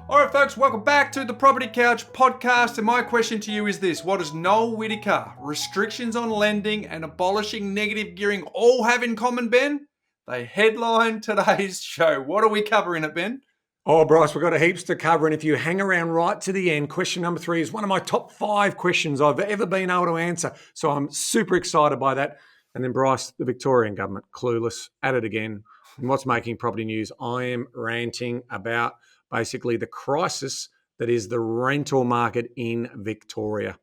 All right, folks, welcome back to the Property Couch podcast. And my question to you is this: what does Noel Whittaker, restrictions on lending, and abolishing negative gearing all have in common, Ben? They headline today's show. What are we covering it, Ben? Oh, Bryce, we've got a heaps to cover. And if you hang around right to the end, question number 3 is one of my top 5 questions I've ever been able to answer. So I'm super excited by that. And then, Bryce, the Victorian government, clueless, at it again. And what's making property news? I am ranting about basically the crisis that is the rental market in Victoria.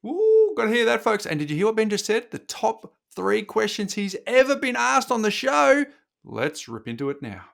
Ooh, got to hear that, folks. And did you hear what Ben just said? The top 3 questions he's ever been asked on the show. Let's rip into it now.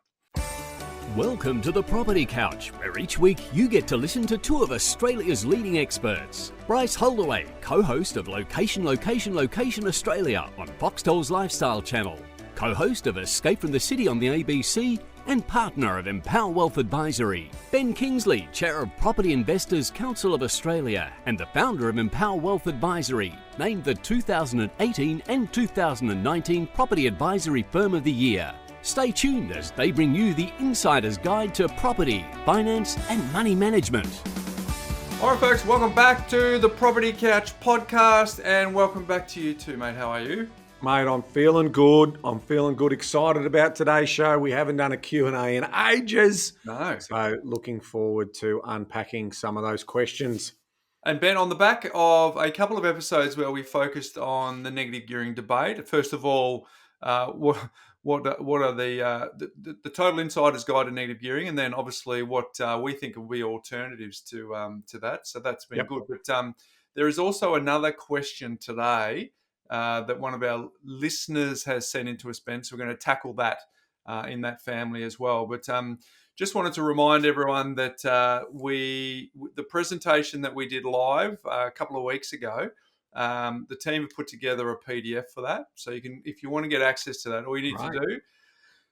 Welcome to the Property Couch, where each week you get to listen to 2 of Australia's leading experts. Bryce Holdaway, co-host of Location Australia on Foxtel's Lifestyle Channel, co-host of Escape from the City on the ABC, and partner of Empower Wealth Advisory. Ben Kingsley, chair of Property Investors Council of Australia and the founder of Empower Wealth Advisory, named the 2018 and 2019 Property Advisory Firm of the Year. Stay tuned as they bring you the insider's guide to property, finance, and money management. All right, folks, welcome back to the Property Couch podcast, and welcome back to you too, mate. How are you? Mate, I'm feeling good. Excited about today's show. We haven't done a Q&A in ages. No. So looking forward to unpacking some of those questions. And Ben, on the back of a couple of episodes where we focused on the negative gearing debate, first of all, what are the total insider's guide to negative gearing, and then obviously what we think will be alternatives to that. So that's been good. But there is also another question today that one of our listeners has sent into us, Ben. So we're going to tackle that in that family as well. But just wanted to remind everyone that the presentation that we did live a couple of weeks ago, the team have put together a PDF for that. So you can, if you want to get access to that, all you need to do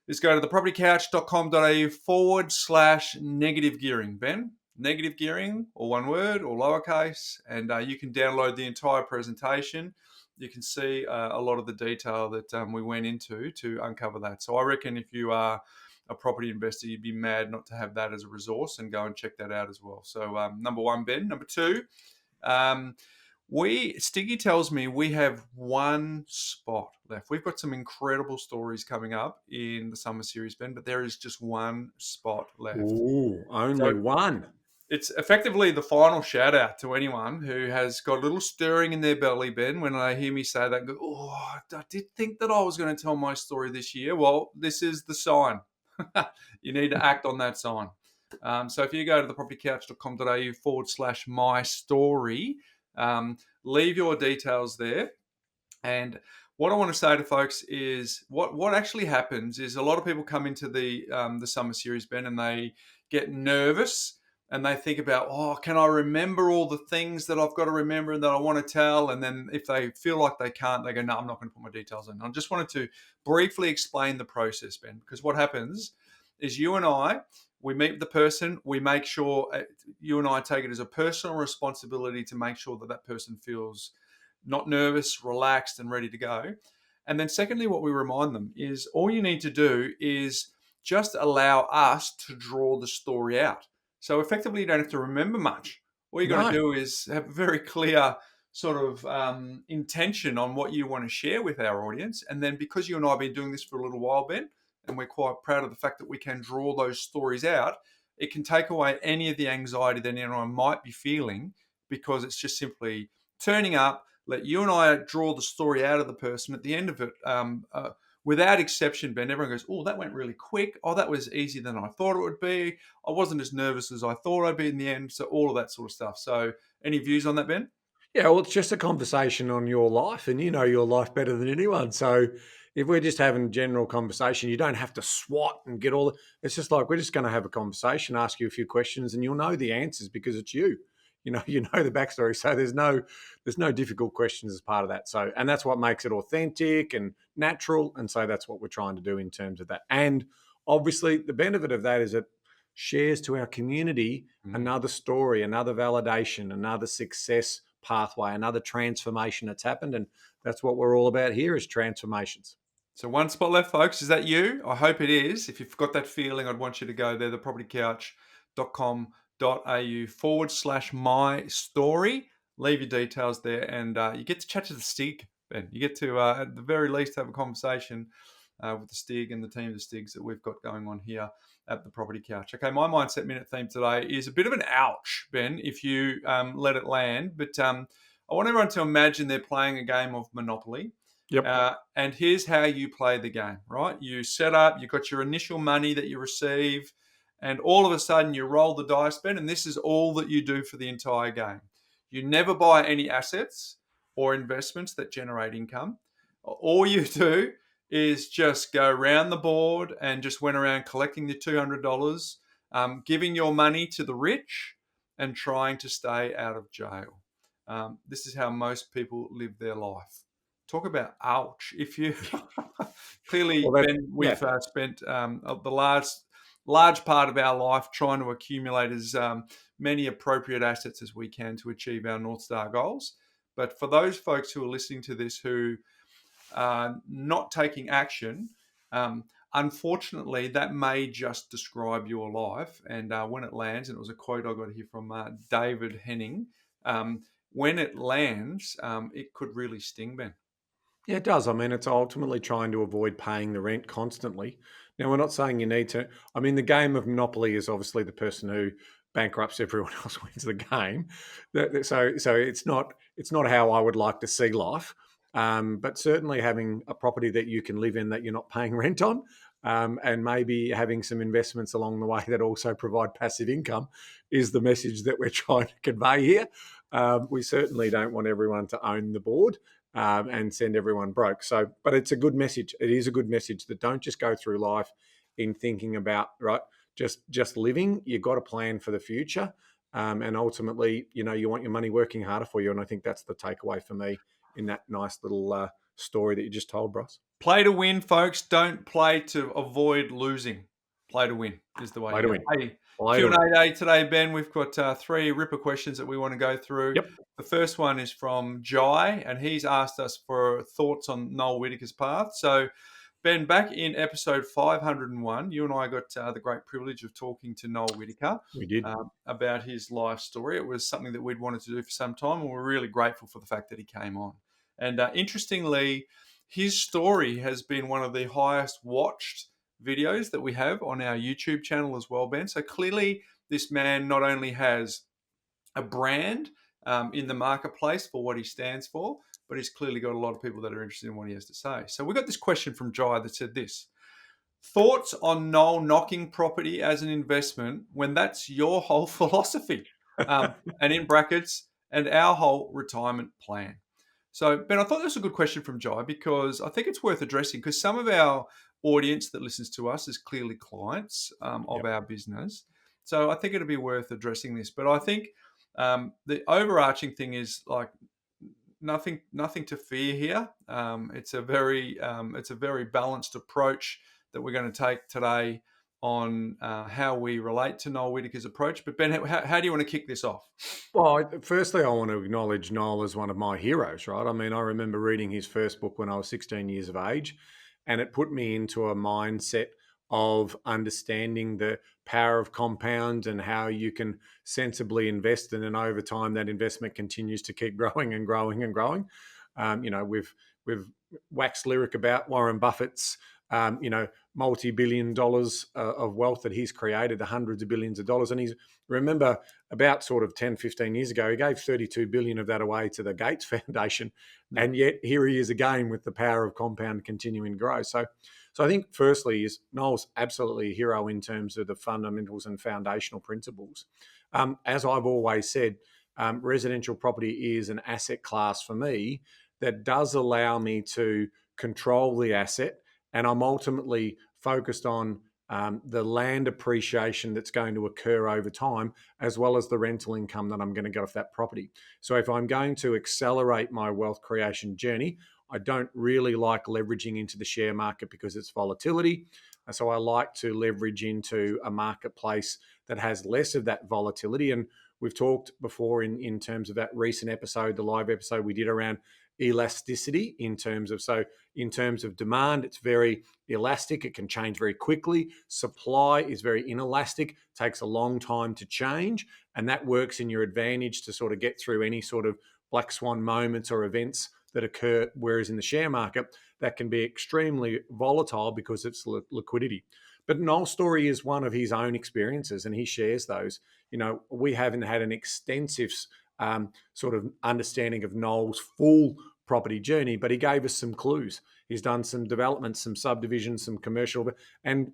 is go to thepropertycouch.com.au/negative gearing, Ben. Negative gearing, or one word, or lowercase, and you can download the entire presentation. You can see a lot of the detail that we went into to uncover that. So I reckon if you are a property investor, you'd be mad not to have that as a resource, and go and check that out as well. So number 1, Ben. Number 2, Stiggy tells me we have 1 spot left. We've got some incredible stories coming up in the summer series, Ben, but there is just 1 spot left. Ooh, only 1. It's effectively the final shout out to anyone who has got a little stirring in their belly, Ben, when they hear me say that. Go, oh, I did think that I was going to tell my story this year. Well, this is the sign. You need to act on that sign. So if you go to thepropertycouch.com.au/my story, leave your details there. And what I want to say to folks is what actually happens is a lot of people come into the summer series, Ben, and they get nervous. And they think about, oh, can I remember all the things that I've got to remember and that I want to tell? And then if they feel like they can't, they go, no, I'm not going to put my details in. I just wanted to briefly explain the process, Ben, because what happens is you and I, we meet the person, we make sure, you and I take it as a personal responsibility to make sure that that person feels not nervous, relaxed, and ready to go. And then secondly, what we remind them is all you need to do is just allow us to draw the story out. So effectively, you don't have to remember much. All you got to do is have a very clear sort of intention on what you want to share with our audience. And then because you and I have been doing this for a little while, Ben, and we're quite proud of the fact that we can draw those stories out, it can take away any of the anxiety that anyone might be feeling, because it's just simply turning up, let you and I draw the story out of the person. At the end of it, without exception, Ben, everyone goes, oh, that went really quick. Oh, that was easier than I thought it would be. I wasn't as nervous as I thought I'd be in the end. So all of that sort of stuff. So any views on that, Ben? Yeah, well, it's just a conversation on your life, and you know your life better than anyone. So if we're just having general conversation, you don't have to swat and get all it's just like, we're just going to have a conversation, ask you a few questions, and you'll know the answers because it's you. You know the backstory. So there's no difficult questions as part of that. So, and that's what makes it authentic and natural. And so that's what we're trying to do in terms of that. And obviously the benefit of that is it shares to our community another story, another validation, another success pathway, another transformation that's happened. And that's what we're all about here, is transformations. So 1 spot left, folks. Is that you? I hope it is. If you've got that feeling, I'd want you to go there, thepropertycouch.com.au my story. Leave your details there, and you get to chat to the Stig, Ben. You get to, at the very least, have a conversation with the Stig and the team of the Stigs that we've got going on here at the Property Couch. Okay, my Mindset Minute theme today is a bit of an ouch, Ben, if you let it land. But I want everyone to imagine they're playing a game of Monopoly. Yep. And here's how you play the game, right? You set up, you've got your initial money that you receive, and all of a sudden you roll the dice, Ben, and this is all that you do for the entire game. You never buy any assets or investments that generate income. All you do is just go around the board and just went around collecting the $200, giving your money to the rich and trying to stay out of jail. This is how most people live their life. Talk about ouch. If you clearly, Well, Ben, we've spent the large part of our life trying to accumulate as many appropriate assets as we can to achieve our North Star goals. But for those folks who are listening to this who are not taking action, unfortunately, that may just describe your life. And when it lands, and it was a quote I got here from David Henning, when it lands, it could really sting, Ben. Yeah, it does. I mean, it's ultimately trying to avoid paying the rent constantly. Now, we're not saying you need to. I mean, the game of Monopoly is obviously the person who bankrupts everyone else wins the game. So it's not how I would like to see life. But certainly having a property that you can live in that you're not paying rent on, and maybe having some investments along the way that also provide passive income is the message that we're trying to convey here. We certainly don't want everyone to own the board. And send everyone broke. So, but it's a good message. It is a good message that don't just go through life in thinking about, right, just living. You've got to plan for the future. And ultimately, you want your money working harder for you. And I think that's the takeaway for me in that nice little story that you just told, Bryce. Play to win, folks. Don't play to avoid losing. Play to win is the way Play to to go. win. Hey, Play to Q&A day today, Ben. We've got 3 Ripper questions that we want to go through. Yep. The first one is from Jai, and he's asked us for thoughts on Noel Whittaker's path. So, Ben, back in episode 501, you and I got the great privilege of talking to Noel Whittaker. We did. About his life story. It was something that we'd wanted to do for some time, and we're really grateful for the fact that he came on. And interestingly, his story has been one of the highest watched videos that we have on our YouTube channel as well, Ben. So clearly, this man not only has a brand in the marketplace for what he stands for, but he's clearly got a lot of people that are interested in what he has to say. So we got this question from Jai that said this: thoughts on Noel knocking property as an investment when that's your whole philosophy, and in brackets, and our whole retirement plan. So, Ben, I thought that was a good question from Jai because I think it's worth addressing because some of our audience that listens to us is clearly clients of our business. So I think it'd be worth addressing this. But I think the overarching thing is like nothing to fear here. It's a very balanced approach that we're going to take today on how we relate to Noel Whittaker's approach. But Ben, how do you want to kick this off? Well, firstly, I want to acknowledge Noel as one of my heroes, right? I mean, I remember reading his first book when I was 16 years of age, and it put me into a mindset of understanding the power of compound and how you can sensibly invest, and then over time that investment continues to keep growing and growing and growing. We've waxed lyric about Warren Buffett's multi-billion dollars of wealth that he's created, the hundreds of billions of dollars. And he's, remember, about sort of 10, 15 years ago, he gave 32 billion of that away to the Gates Foundation. And yet here he is again with the power of compound continuing to grow. So I think firstly is Noel's absolutely a hero in terms of the fundamentals and foundational principles. As I've always said, residential property is an asset class for me that does allow me to control the asset. And I'm ultimately focused on the land appreciation that's going to occur over time, as well as the rental income that I'm going to get off that property. So if I'm going to accelerate my wealth creation journey, I don't really like leveraging into the share market because it's volatility. So I like to leverage into a marketplace that has less of that volatility. And we've talked before in terms of that recent episode, the live episode we did around elasticity in terms of demand, it's very elastic. It can change very quickly. Supply is very inelastic, takes a long time to change, and that works in your advantage to sort of get through any sort of black swan moments or events that occur. Whereas in the share market, that can be extremely volatile because it's liquidity. But Noel's story is one of his own experiences, and he shares those. We haven't had an extensive sort of understanding of Noel's full property journey, but he gave us some clues. He's done some development, some subdivisions, some commercial, and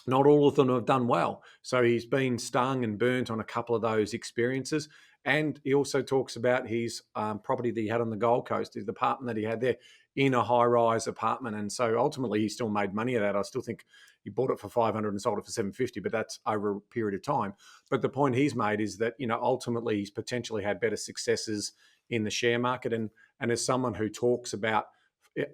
not all of them have done well. So he's been stung and burnt on a couple of those experiences. And he also talks about his property that he had on the Gold Coast, his apartment that he had there in a high-rise apartment. And so ultimately he still made money of that. I still think he bought it for 500 and sold it for 750, but that's over a period of time. But the point he's made is that, ultimately he's potentially had better successes in the share market. And as someone who talks about,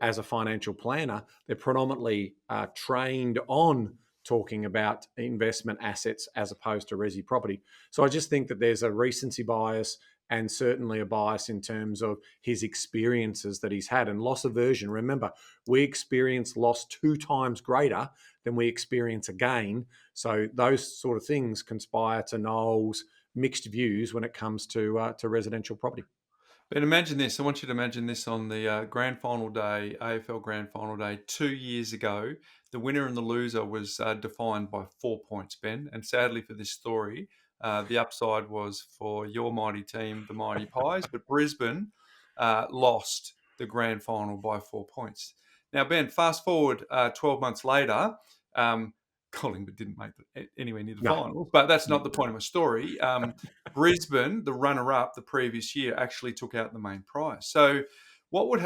as a financial planner, they're predominantly trained on talking about investment assets as opposed to resi property. So I just think that there's a recency bias and certainly a bias in terms of his experiences that he's had. And loss aversion, remember, we experience loss 2 times greater than we experience a gain. So those sort of things conspire to Noel's mixed views when it comes to residential property. But imagine this. I want you to imagine this on the grand final day, AFL grand final day, 2 years ago. The winner and the loser was defined by 4 points, Ben. And sadly for this story, the upside was for your mighty team, the Mighty Pies, but Brisbane lost the grand final by 4 points. Now, Ben, fast forward 12 months later, Collingwood didn't make it anywhere near the finals, but that's not the point of my story. Brisbane, the runner-up the previous year, actually took out the main prize. So, what would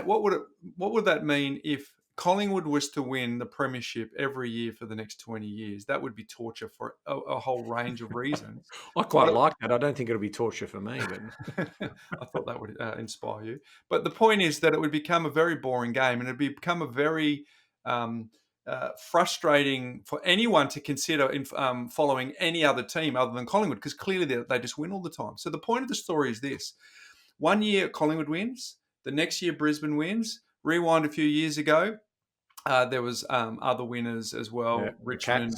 that mean if Collingwood was to win the premiership every year for the next 20 years? That would be torture for a whole range of reasons. I quite like that. I don't think it'll be torture for me, but I thought that would inspire you. But the point is that it would become a very boring game, and it'd become a very frustrating for anyone to consider in following any other team other than Collingwood, because clearly they just win all the time. So the point of the story is this. 1 year Collingwood wins, the next year Brisbane wins. Rewind a few years ago, there was other winners as well. Yeah, Richmond,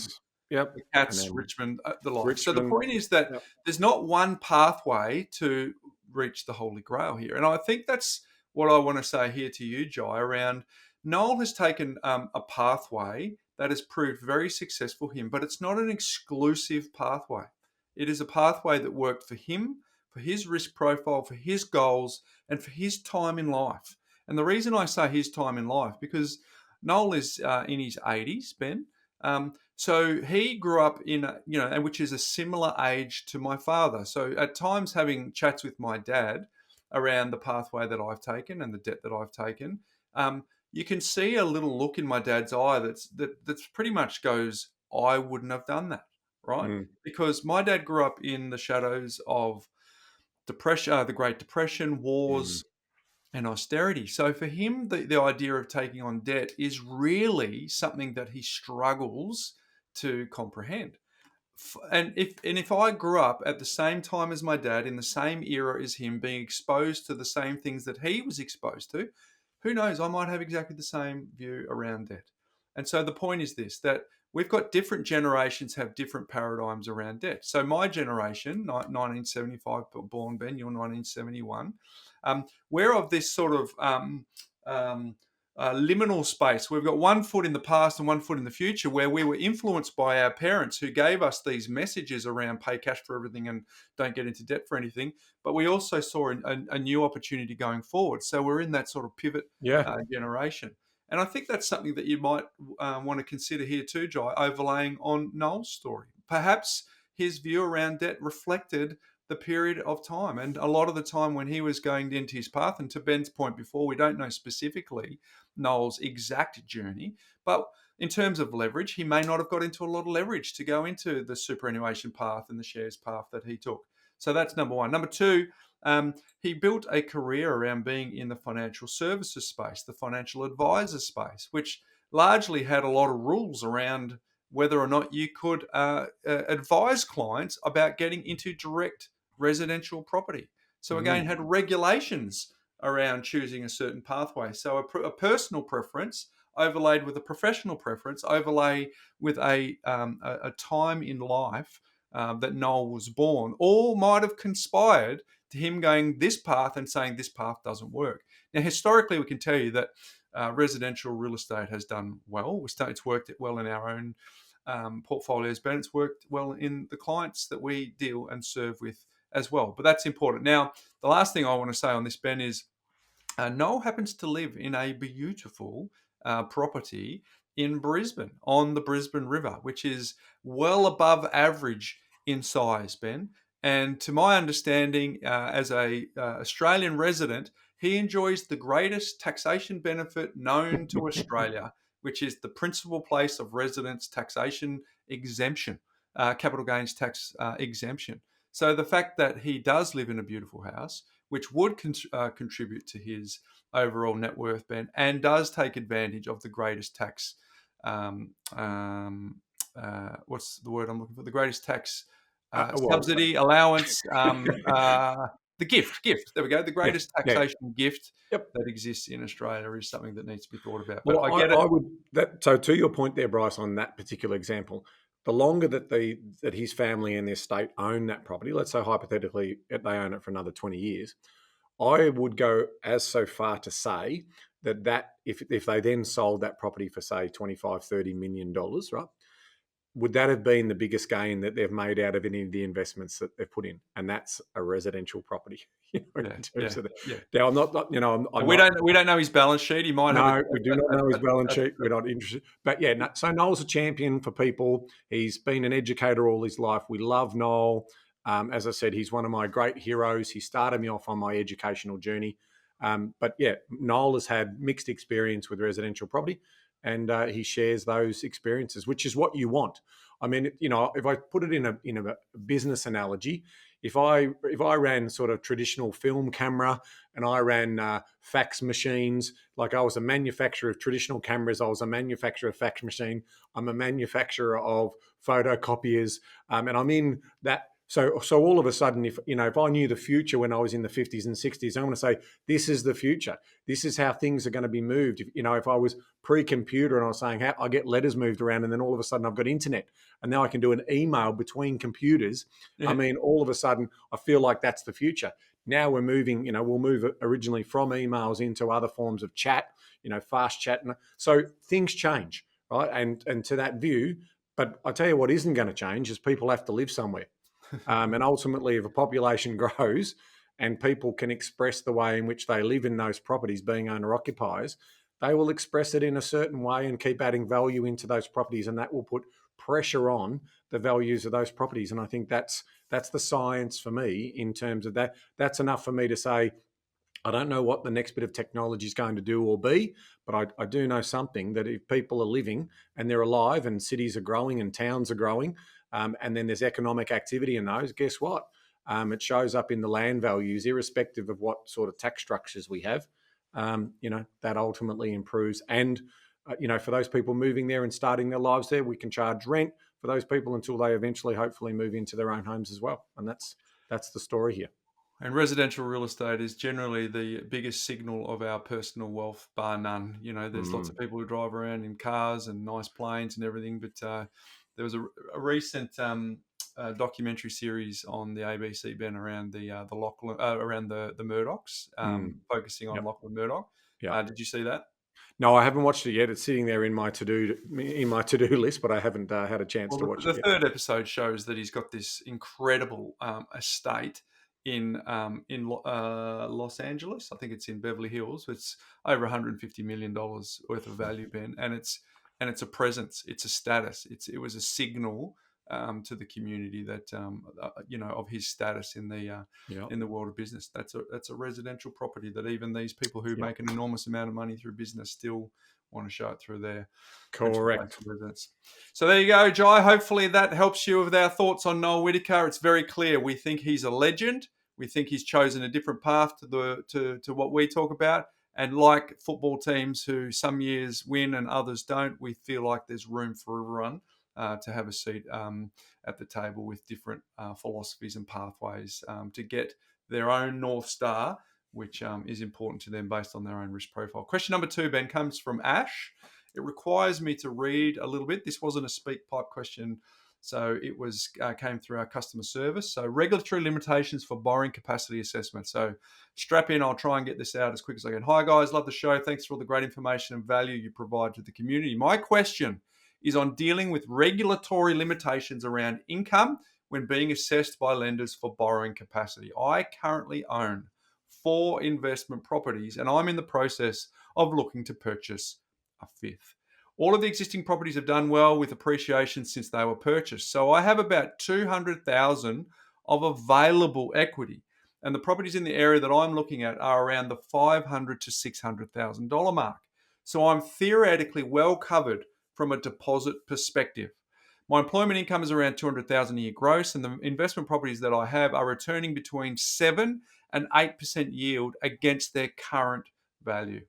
the Cats, then Richmond, the like. Richmond, So the point is that there's not one pathway to reach the Holy Grail here. And I think that's what I want to say here to you, Jai, around Noel has taken a pathway that has proved very successful for him, but it's not an exclusive pathway. It is a pathway that worked for him, for his risk profile, for his goals, and for his time in life. And the reason I say his time in life, because Noel is in his 80s, Ben. So he grew up in, and which is a similar age to my father. So at times having chats with my dad around the pathway that I've taken and the debt that I've taken, you can see a little look in my dad's eye that's pretty much goes, I wouldn't have done that, right? Because my dad grew up in the shadows of depression, the Great Depression, wars, and austerity. So for him, the idea of taking on debt is really something that he struggles to comprehend. And if I grew up at the same time as my dad, in the same era as him, being exposed to the same things that he was exposed to, who knows, I might have exactly the same view around debt. And so the point is this, that we've got different generations have different paradigms around debt. So my generation, 1975 born, Ben, you're 1971, we're of this sort of liminal space. We've got 1 foot in the past and 1 foot in the future, where we were influenced by our parents who gave us these messages around pay cash for everything and don't get into debt for anything. But we also saw a new opportunity going forward. So we're in that sort of pivot generation. And I think that's something that you might want to consider here too, Jai, overlaying on Noel's story. Perhaps his view around debt reflected the period of time. And a lot of the time when he was going into his path, and to Ben's point before, we don't know specifically Noel's exact journey, but in terms of leverage, he may not have got into a lot of leverage to go into the superannuation path and the shares path that he took. So that's number one. Number two, he built a career around being in the financial services space, the financial advisor space, which largely had a lot of rules around whether or not you could advise clients about getting into direct residential property. So again, had regulations around choosing a certain pathway. So a personal preference overlaid with a professional preference, overlay with a time in life that Noel was born, all might have conspired to him going this path and saying this path doesn't work. Now, historically, we can tell you that residential real estate has done well. It's worked well in our own portfolios, but it's worked well in the clients that we deal and serve with as well. But that's important. Now, the last thing I want to say on this, Ben, is Noel happens to live in a beautiful property in Brisbane on the Brisbane River, which is well above average in size, Ben. And to my understanding, as a Australian resident, he enjoys the greatest taxation benefit known to Australia, which is the principal place of residence taxation exemption, capital gains tax exemption. So the fact that he does live in a beautiful house, which would contribute to his overall net worth, Ben, and does take advantage of the greatest tax. What's the word I'm looking for? The greatest tax subsidy, allowance, the gift. There we go. The greatest taxation gift that exists in Australia is something that needs to be thought about. But Well, I get it. I would so to your point there, Bryce, on that particular example, the longer that his family and their state own that property, let's say hypothetically they own it for another 20 years, I would go as so far to say that if they then sold that property for say $25-30 million, right? Would that have been the biggest gain that they've made out of any of the investments that they've put in? And that's a residential property. Now, I'm not we don't know his balance sheet. He might have. We do not know his balance sheet. We're not interested. But yeah, so Noel's a champion for people. He's been an educator all his life. We love Noel. As I said, he's one of my great heroes. He started me off on my educational journey. But yeah, Noel has had mixed experience with residential property, and he shares those experiences, which is what you want. I mean, if I put it in a business analogy, if I ran sort of traditional film camera and I ran fax machines, like I was a manufacturer of traditional cameras, I was a manufacturer of fax machine, I'm a manufacturer of photocopiers, and I'm in that. So all of a sudden, if I knew the future when I was in the 50s and 60s, I'm going to say, this is the future. This is how things are going to be moved. If I was pre-computer and I was saying, how I get letters moved around, and then all of a sudden I've got internet, and now I can do an email between computers. Yeah. I mean, all of a sudden I feel like that's the future. Now we're moving, we'll move originally from emails into other forms of chat, fast chat. So things change, right? And to that view, but I tell you what isn't going to change is people have to live somewhere. And ultimately, if a population grows and people can express the way in which they live in those properties, being owner-occupiers, they will express it in a certain way and keep adding value into those properties, and that will put pressure on the values of those properties. And I think that's the science for me in terms of that. That's enough for me to say, I don't know what the next bit of technology is going to do or be, but I do know something, that if people are living and they're alive and cities are growing and towns are growing, and then there's economic activity in those, guess what? It shows up in the land values, irrespective of what sort of tax structures we have. That ultimately improves. And, for those people moving there and starting their lives there, we can charge rent for those people until they eventually, hopefully, move into their own homes as well. And that's the story here. And residential real estate is generally the biggest signal of our personal wealth, bar none. There's lots of people who drive around in cars and nice planes and everything, but there was a recent documentary series on the ABC, Ben, around the Murdochs, focusing on Lachlan Murdoch. Yeah. Did you see that? No, I haven't watched it yet. It's sitting there in my to-do list, but I haven't had a chance to watch it yet. The third episode shows that he's got this incredible estate in Los Angeles. I think it's in Beverly Hills. It's over $150 million worth of value, Ben, and it's a presence. It's a status. It was a signal to the community that of his status in the world of business. That's a residential property that even these people who make an enormous amount of money through business still want to show it through their correct residence. So there you go, Jai. Hopefully that helps you with our thoughts on Noel Whittaker. It's very clear. We think he's a legend. We think he's chosen a different path to what we talk about. And like football teams who some years win and others don't, we feel like there's room for everyone to have a seat at the table with different philosophies and pathways to get their own North Star which is important to them based on their own risk profile. Question number 2, Ben, comes from Ash. It requires me to read a little bit. This wasn't a speak pipe question, so it was came through our customer service. So regulatory limitations for borrowing capacity assessment. So strap in, I'll try and get this out as quick as I can. Hi guys, love the show. Thanks for all the great information and value you provide to the community. My question is on dealing with regulatory limitations around income when being assessed by lenders for borrowing capacity. I currently own 4 investment properties and I'm in the process of looking to purchase a 5th. All of the existing properties have done well with appreciation since they were purchased. So I have about 200,000 of available equity. And the properties in the area that I'm looking at are around the $500,000 to $600,000 mark. So I'm theoretically well covered from a deposit perspective. My employment income is around $200,000 a year gross, and the investment properties that I have are returning between 7 and 8% yield against their current value.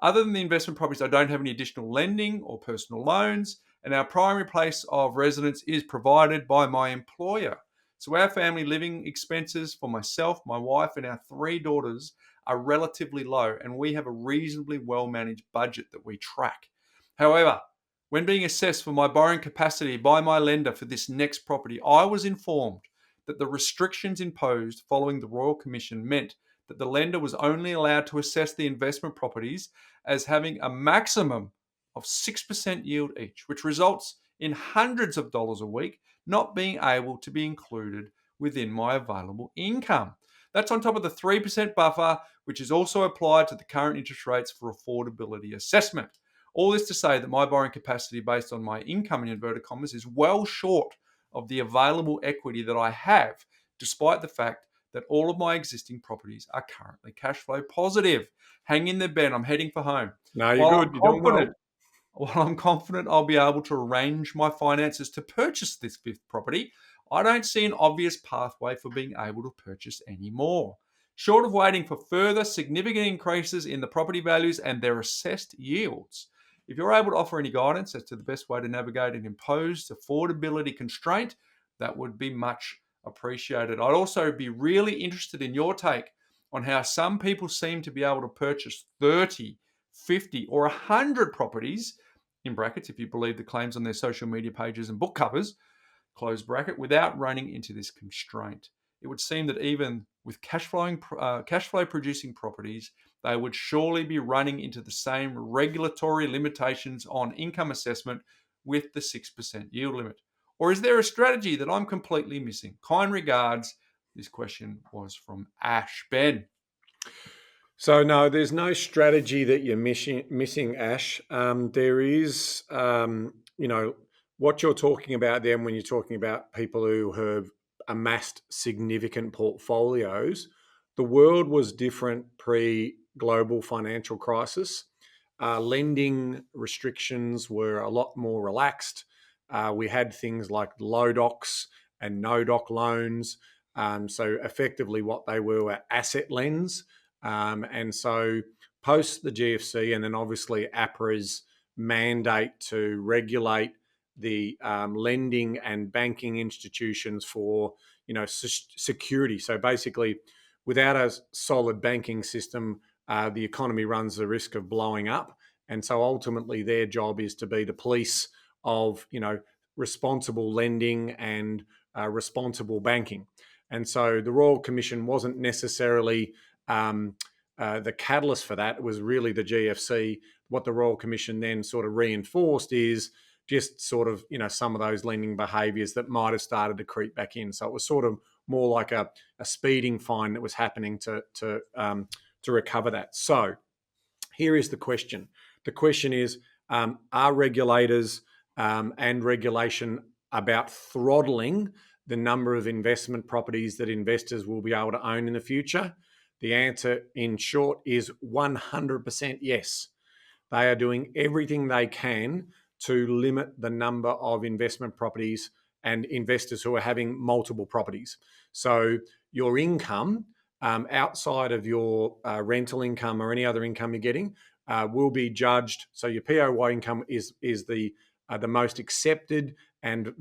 Other than the investment properties, I don't have any additional lending or personal loans, and our primary place of residence is provided by my employer. So our family living expenses for myself, my wife, and our 3 daughters are relatively low, and we have a reasonably well-managed budget that we track. However, when being assessed for my borrowing capacity by my lender for this next property, I was informed that the restrictions imposed following the Royal Commission meant that the lender was only allowed to assess the investment properties as having a maximum of 6% yield each, which results in hundreds of dollars a week not being able to be included within my available income. That's on top of the 3% buffer, which is also applied to the current interest rates for affordability assessment. All this to say that my borrowing capacity based on my income in inverted commas is well short of the available equity that I have, despite the fact that all of my existing properties are currently cash flow positive. Hang in there, Ben. I'm heading for home. No, you're good. You're doing well. While I'm confident I'll be able to arrange my finances to purchase this 5th property, I don't see an obvious pathway for being able to purchase any more. Short of waiting for further significant increases in the property values and their assessed yields. If you're able to offer any guidance as to the best way to navigate an imposed affordability constraint, that would be much appreciated. I'd also be really interested in your take on how some people seem to be able to purchase 30, 50, or 100 properties, in brackets, if you believe the claims on their social media pages and book covers, close bracket, without running into this constraint. It would seem that even with cash flow producing properties, they would surely be running into the same regulatory limitations on income assessment with the 6% yield limit. Or is there a strategy that I'm completely missing? Kind regards. This question was from Ash. Ben. So no, there's no strategy that you're missing, Ash. There is, what you're talking about then when you're talking about people who have amassed significant portfolios. The world was different pre-global financial crisis. Lending restrictions were a lot more relaxed. We had things like low docs and no doc loans. So effectively what they were asset lends. And so post the GFC and then obviously APRA's mandate to regulate the lending and banking institutions for, security. So basically, without a solid banking system, the economy runs the risk of blowing up. And so ultimately their job is to be the police of, responsible lending and responsible banking. And so the Royal Commission wasn't necessarily the catalyst for that. It was really the GFC. What the Royal Commission then sort of reinforced is just sort of, some of those lending behaviours that might have started to creep back in. So it was sort of more like a speeding fine that was happening to recover that. So here is the question. The question is, are regulators and regulation about throttling the number of investment properties that investors will be able to own in the future? The answer, in short, is 100% yes. They are doing everything they can to limit the number of investment properties and investors who are having multiple properties. So your income outside of your rental income or any other income you're getting will be judged. So your POY income is the most accepted and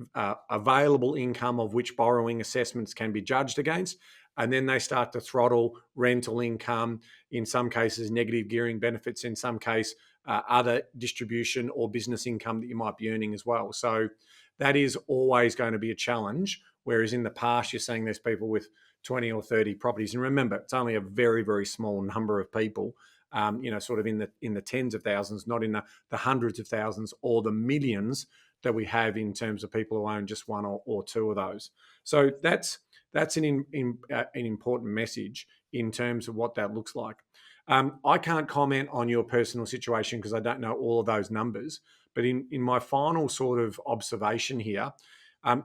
available income of which borrowing assessments can be judged against. and then they start to throttle rental income, in some cases negative gearing benefits, in some case other distribution or business income that you might be earning as well. So that is always going to be a challenge, whereas in the past you're seeing there's people with 20 or 30 properties. And remember, it's only a very, very small number of people, sort of in the tens of thousands, not in the hundreds of thousands or the millions that we have in terms of people who own just one or two of those. So that's an important message in terms of what that looks like. I can't comment on your personal situation because I don't know all of those numbers. But in my final sort of observation here,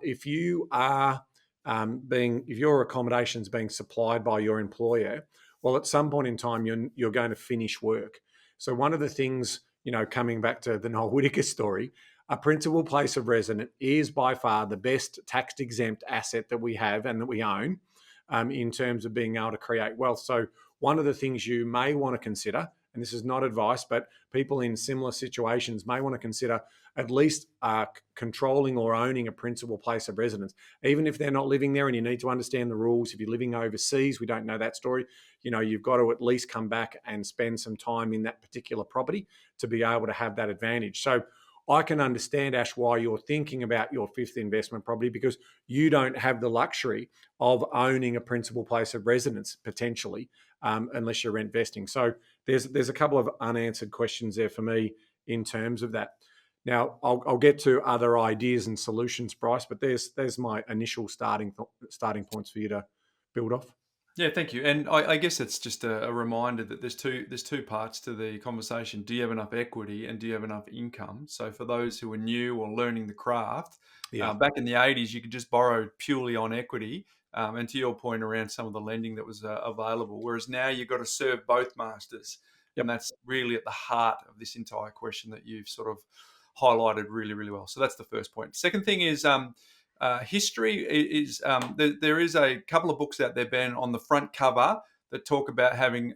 if you are if your accommodation is being supplied by your employer, well, at some point in time, you're going to finish work. So one of the things, coming back to the Noel Whittaker story, a principal place of residence is by far the best tax-exempt asset that we have and that we own in terms of being able to create wealth. So one of the things you may want to consider, and this is not advice, but people in similar situations may want to consider at least controlling or owning a principal place of residence, even if they're not living there. And you need to understand the rules. If you're living overseas, we don't know that story. You've got to at least come back and spend some time in that particular property to be able to have that advantage. So I can understand, Ash, why you're thinking about your fifth investment property, because you don't have the luxury of owning a principal place of residence potentially, unless you're rent vesting. So there's a couple of unanswered questions there for me in terms of that. Now, I'll get to other ideas and solutions, Bryce, but there's my initial starting points for you to build off. Yeah, thank you. And I guess it's just a reminder that there's two parts to the conversation. Do you have enough equity and do you have enough income? So for those who are new or learning the craft, back in the 80s, you could just borrow purely on equity. And to your point around some of the lending that was available, whereas now you've got to serve both masters. Yep. And that's really at the heart of this entire question that you've sort of highlighted really, really well. So that's the first point. Second thing is history is there is a couple of books out there, Ben, on the front cover that talk about having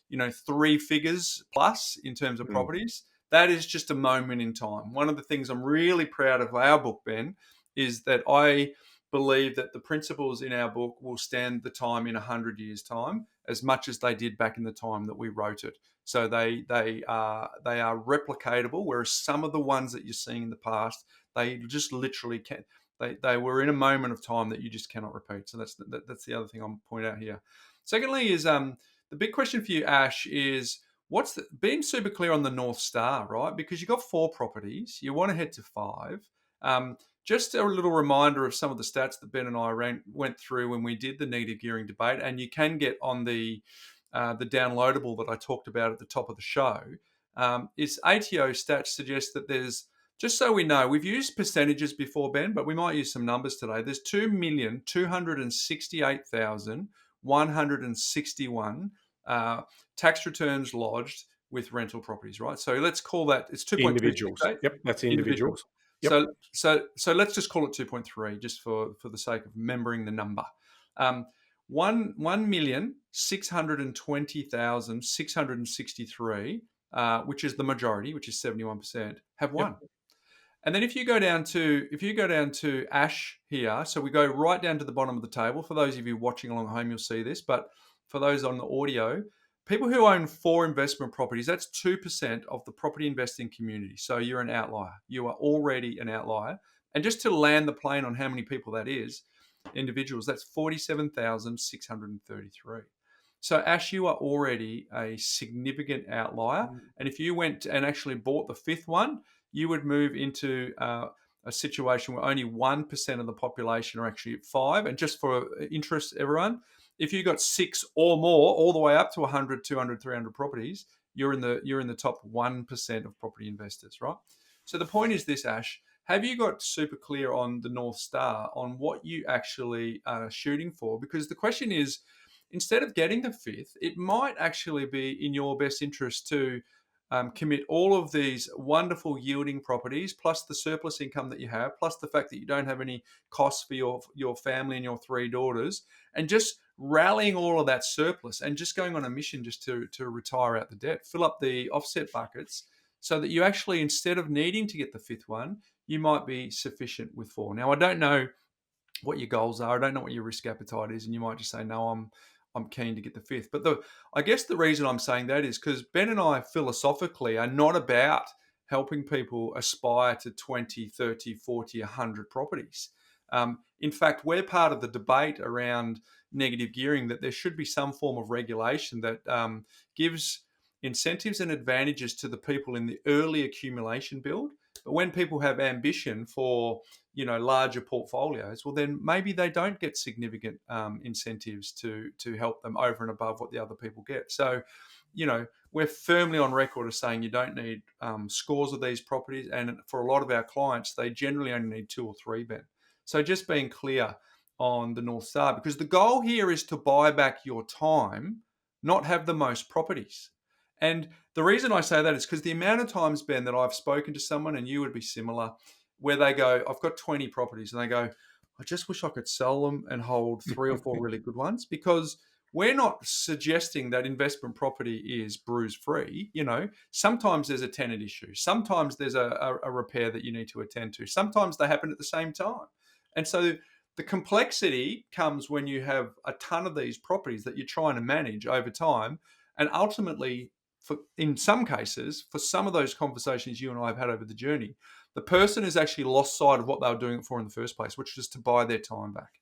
3 figures plus in terms of properties. That is just a moment in time. One of the things I'm really proud of our book, Ben, is that I believe that the principles in our book will stand the time in 100 years' time as much as they did back in the time that we wrote it. So they are replicatable, whereas some of the ones that you're seeing in the past, they just literally can't. They were in a moment of time that you just cannot repeat. So that's the other thing I'm pointing out here. Secondly is the big question for you, Ash, is being super clear on the North Star, right? Because you've got 4 properties, you want to head to 5. Just a little reminder of some of the stats that Ben and I went through when we did the negative gearing debate, and you can get on the downloadable that I talked about at the top of the show. Is ATO stats suggest that there's, just so we know, we've used percentages before, Ben, but we might use some numbers today. There's 2,268,161 tax returns lodged with rental properties, right? So let's call that, it's 2.3. Individuals. Yep, that's individuals. Yep. So let's just call it 2.3, just for the sake of remembering the number. 1,620,663, which is the majority, which is 71%, have won. Yep. And then if you go down to Ash here, so we go right down to the bottom of the table. For those of you watching along home, you'll see this, but for those on the audio, people who own 4 investment properties, that's 2% of the property investing community. So you're an outlier. You are already an outlier. And just to land the plane on how many people that is, individuals, that's 47,633. So Ash, you are already a significant outlier. And if you went and actually bought the 5th one, you would move into a situation where only 1% of the population are actually at 5. And just for interest, everyone, if you got 6 or more, all the way up to 100, 200, 300 properties, you're in the top 1% of property investors, right? So the point is this, Ash, have you got super clear on the North Star, on what you actually are shooting for? Because the question is, instead of getting the 5th, it might actually be in your best interest to commit all of these wonderful yielding properties, plus the surplus income that you have, plus the fact that you don't have any costs for your family and your 3 daughters, and just rallying all of that surplus and just going on a mission just to retire out the debt, fill up the offset buckets, so that you actually, instead of needing to get the 5th one, you might be sufficient with 4. Now, I don't know what your goals are. I don't know what your risk appetite is, and you might just say, no, I'm keen to get the fifth. But I guess the reason I'm saying that is because Ben and I philosophically are not about helping people aspire to 20, 30, 40, 100 properties. In fact, we're part of the debate around negative gearing that there should be some form of regulation that gives incentives and advantages to the people in the early accumulation build. But when people have ambition for larger portfolios, well, then maybe they don't get significant incentives to help them over and above what the other people get. So, we're firmly on record as saying you don't need scores of these properties, and for a lot of our clients, they generally only need 2 or 3, Ben. So just being clear on the North Star, because the goal here is to buy back your time, not have the most properties. And the reason I say that is because the amount of times, Ben, that I've spoken to someone, and you would be similar, where they go, I've got 20 properties, and they go, I just wish I could sell them and hold 3 or 4 really good ones, because we're not suggesting that investment property is bruise free. Sometimes there's a tenant issue. Sometimes there's a repair that you need to attend to. Sometimes they happen at the same time. And so the complexity comes when you have a ton of these properties that you're trying to manage over time. And ultimately, in some cases, for some of those conversations you and I have had over the journey, the person has actually lost sight of what they were doing it for in the first place, which was to buy their time back.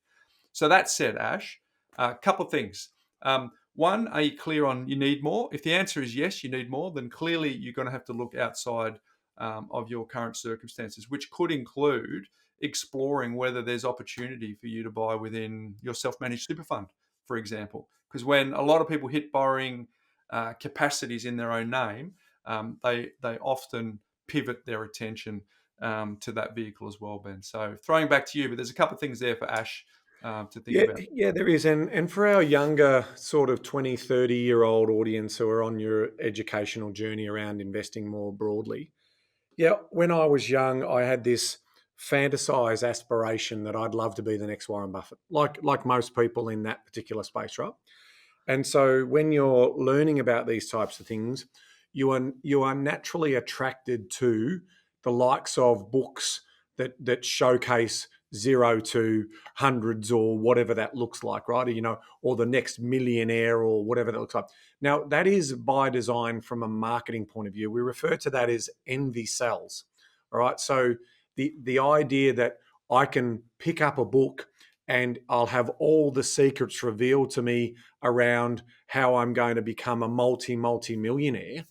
So that said, Ash, a couple of things. One, are you clear on you need more? If the answer is yes, you need more, then clearly you're going to have to look outside of your current circumstances, which could include exploring whether there's opportunity for you to buy within your self-managed super fund, for example. Because when a lot of people hit borrowing capacities in their own name, they often pivot their attention to that vehicle as well, Ben. So throwing back to you, but there's a couple of things there for Ash to think about. Yeah, there is. And for our younger sort of 20, 30-year-old audience who are on your educational journey around investing more broadly, when I was young, I had this fantasized aspiration that I'd love to be the next Warren Buffett, like most people in that particular space, right? And so when you're learning about these types of things, you are naturally attracted to the likes of books that showcase 0 to hundreds or whatever that looks like, right? Or the next millionaire or whatever that looks like. Now, that is by design from a marketing point of view. We refer to that as envy sells, all right? So the idea that I can pick up a book and I'll have all the secrets revealed to me around how I'm going to become a multi-millionaire.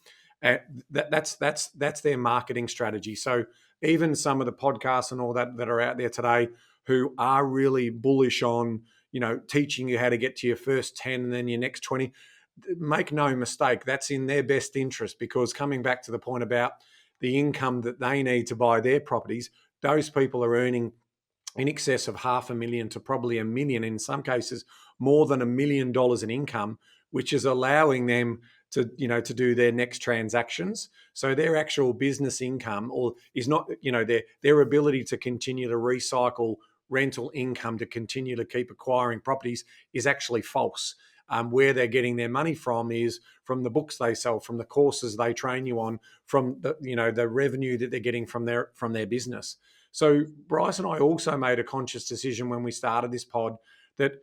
That's their marketing strategy. So even some of the podcasts and all that are out there today who are really bullish on, teaching you how to get to your first 10 and then your next 20, make no mistake, that's in their best interest, because coming back to the point about the income that they need to buy their properties, those people are earning in excess of $500,000 to probably $1 million, in some cases more than $1 million in income, which is allowing them to do their next transactions. So their actual business income is not, their ability to continue to recycle rental income to continue to keep acquiring properties is actually false. Where they're getting their money from is from the books they sell, from the courses they train you on, from the revenue that they're getting from their business. So Bryce and I also made a conscious decision when we started this pod that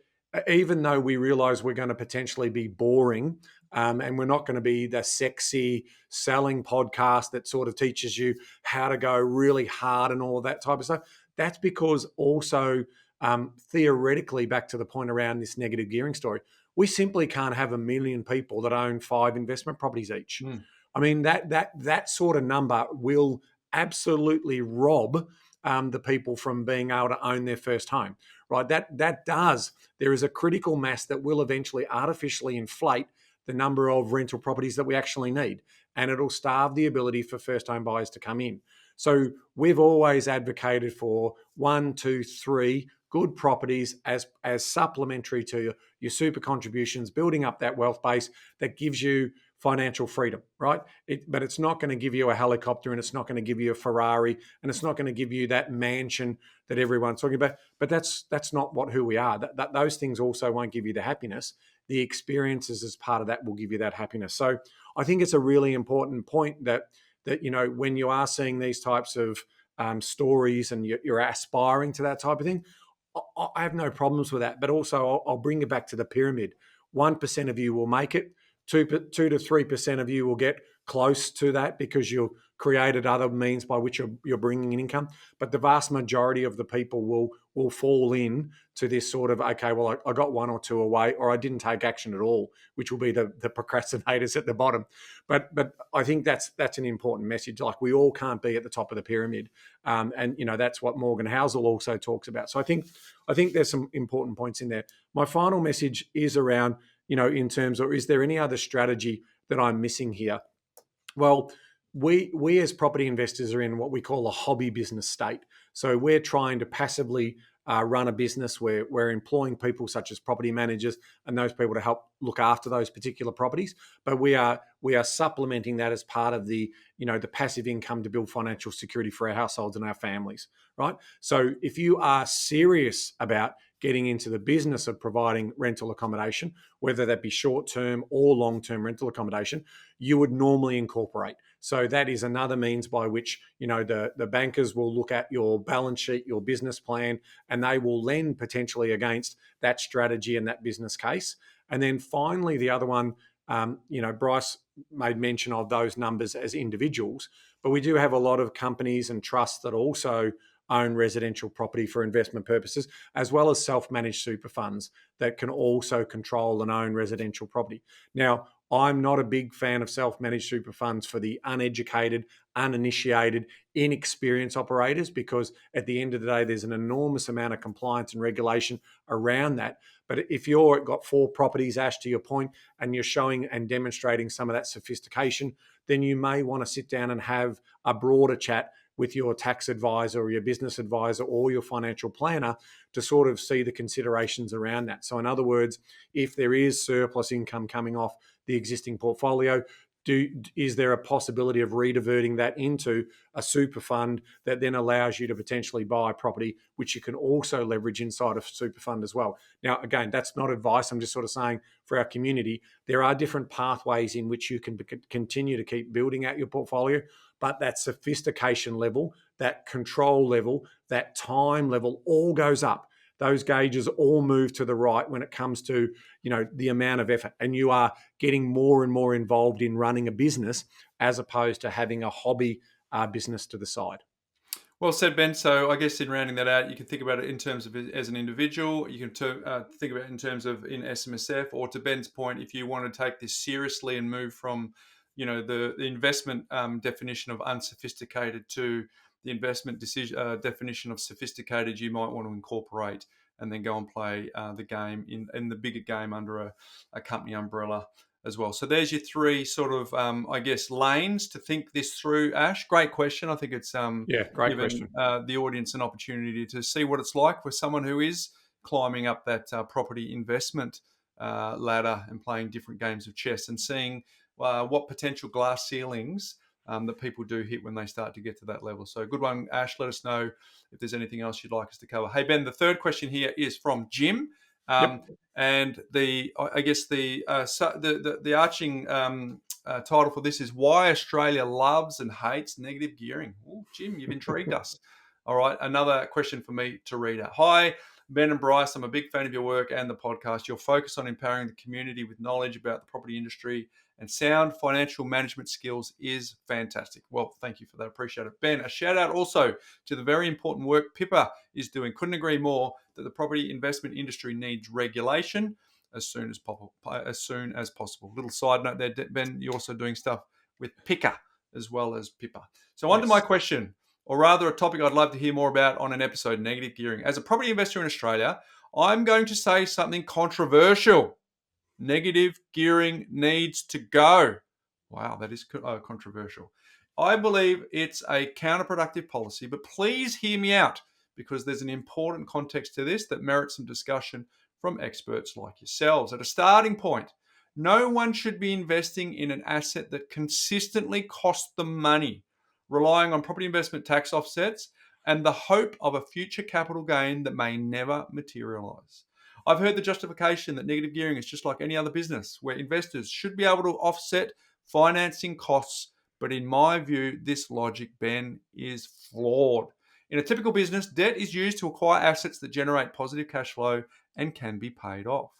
even though we realize we're going to potentially be boring, and we're not going to be the sexy selling podcast that sort of teaches you how to go really hard and all of that type of stuff, that's because also theoretically, back to the point around this negative gearing story, we simply can't have 1 million people that own 5 investment properties each. I mean, that sort of number will absolutely rob the people from being able to own their first home, right? There is a critical mass that will eventually artificially inflate the number of rental properties that we actually need, and it'll starve the ability for first home buyers to come in. So we've always advocated for 1, 2, 3 good properties as supplementary to your super contributions, building up that wealth base that gives you financial freedom, right? But it's not going to give you a helicopter, and it's not going to give you a Ferrari, and it's not going to give you that mansion that everyone's talking about. But that's not who we are. Those things also won't give you the happiness. The experiences as part of that will give you that happiness. So I think it's a really important point that when you are seeing these types of stories and you're aspiring to that type of thing, I have no problems with that. But also, I'll bring you back to the pyramid. 1% of you will make it. 2 to 3% of you will get close to that because you've created other means by which you're bringing in income. But the vast majority of the people will fall in to this sort of, okay, well, I got 1 or 2 away, or I didn't take action at all, which will be the procrastinators at the bottom. But I think that's an important message. Like, we all can't be at the top of the pyramid, and that's what Morgan Housel also talks about. So I think there's some important points in there. My final message is around, in terms of, is there any other strategy that I'm missing here? Well, we as property investors are in what we call a hobby business state. So we're trying to passively run a business where we're employing people such as property managers and those people to help look after those particular properties. But we are supplementing that as part of the the passive income to build financial security for our households and our families, right? So if you are serious about getting into the business of providing rental accommodation, whether that be short-term or long-term rental accommodation, you would normally incorporate. So that is another means by which, the bankers will look at your balance sheet, your business plan, and they will lend potentially against that strategy and that business case. And then finally, the other one, Bryce made mention of those numbers as individuals, but we do have a lot of companies and trusts that also own residential property for investment purposes, as well as self-managed super funds that can also control and own residential property. Now, I'm not a big fan of self-managed super funds for the uneducated, uninitiated, inexperienced operators, because at the end of the day, there's an enormous amount of compliance and regulation around that. But if you've got 4 properties, Ash, to your point, and you're showing and demonstrating some of that sophistication, then you may want to sit down and have a broader chat with your tax advisor or your business advisor or your financial planner to sort of see the considerations around that. So in other words, if there is surplus income coming off the existing portfolio, is there a possibility of rediverting that into a super fund that then allows you to potentially buy property, which you can also leverage inside a super fund as well? Now, again, that's not advice. I'm just sort of saying, for our community, there are different pathways in which you can continue to keep building out your portfolio, but that sophistication level, that control level, that time level all goes up. Those gauges all move to the right when it comes to, the amount of effort, and you are getting more and more involved in running a business as opposed to having a hobby business to the side. Well said, Ben. So I guess in rounding that out, you can think about it in terms of as an individual. You can think about it in terms of in SMSF, or to Ben's point, if you want to take this seriously and move from, the investment definition of unsophisticated to the investment definition of sophisticated, you might want to incorporate and then go and play the game in the bigger game under a company umbrella as well. So there's your 3 sort of, lanes to think this through, Ash. Great question. I think it's great question. The audience an opportunity to see what it's like for someone who is climbing up that property investment ladder and playing different games of chess and seeing what potential glass ceilings that people do hit when they start to get to that level. So good one, Ash. Let us know if there's anything else you'd like us to cover. Hey, Ben, the third question here is from Jim. And the arching title for this is Why Australia Loves and Hates Negative Gearing. Ooh, Jim, you've intrigued us. All right, another question for me to read out. Hi, Ben and Bryce. I'm a big fan of your work and the podcast. Your focus on empowering the community with knowledge about the property industry and sound financial management skills is fantastic. Well, thank you for that. Appreciate it. Ben, a shout out also to the very important work Pippa is doing. Couldn't agree more that the property investment industry needs regulation as soon as possible. Little side note there, Ben, you're also doing stuff with Picker as well as Pippa. So on to my question, or rather a topic I'd love to hear more about on an episode, negative gearing. As a property investor in Australia, I'm going to say something controversial. Negative gearing needs to go. Wow, that is controversial. I believe it's a counterproductive policy, but please hear me out because there's an important context to this that merits some discussion from experts like yourselves. At a starting point, no one should be investing in an asset that consistently costs them money, relying on property investment tax offsets and the hope of a future capital gain that may never materialise. I've heard the justification that negative gearing is just like any other business where investors should be able to offset financing costs. But in my view, this logic, Ben, is flawed. In a typical business, debt is used to acquire assets that generate positive cash flow and can be paid off.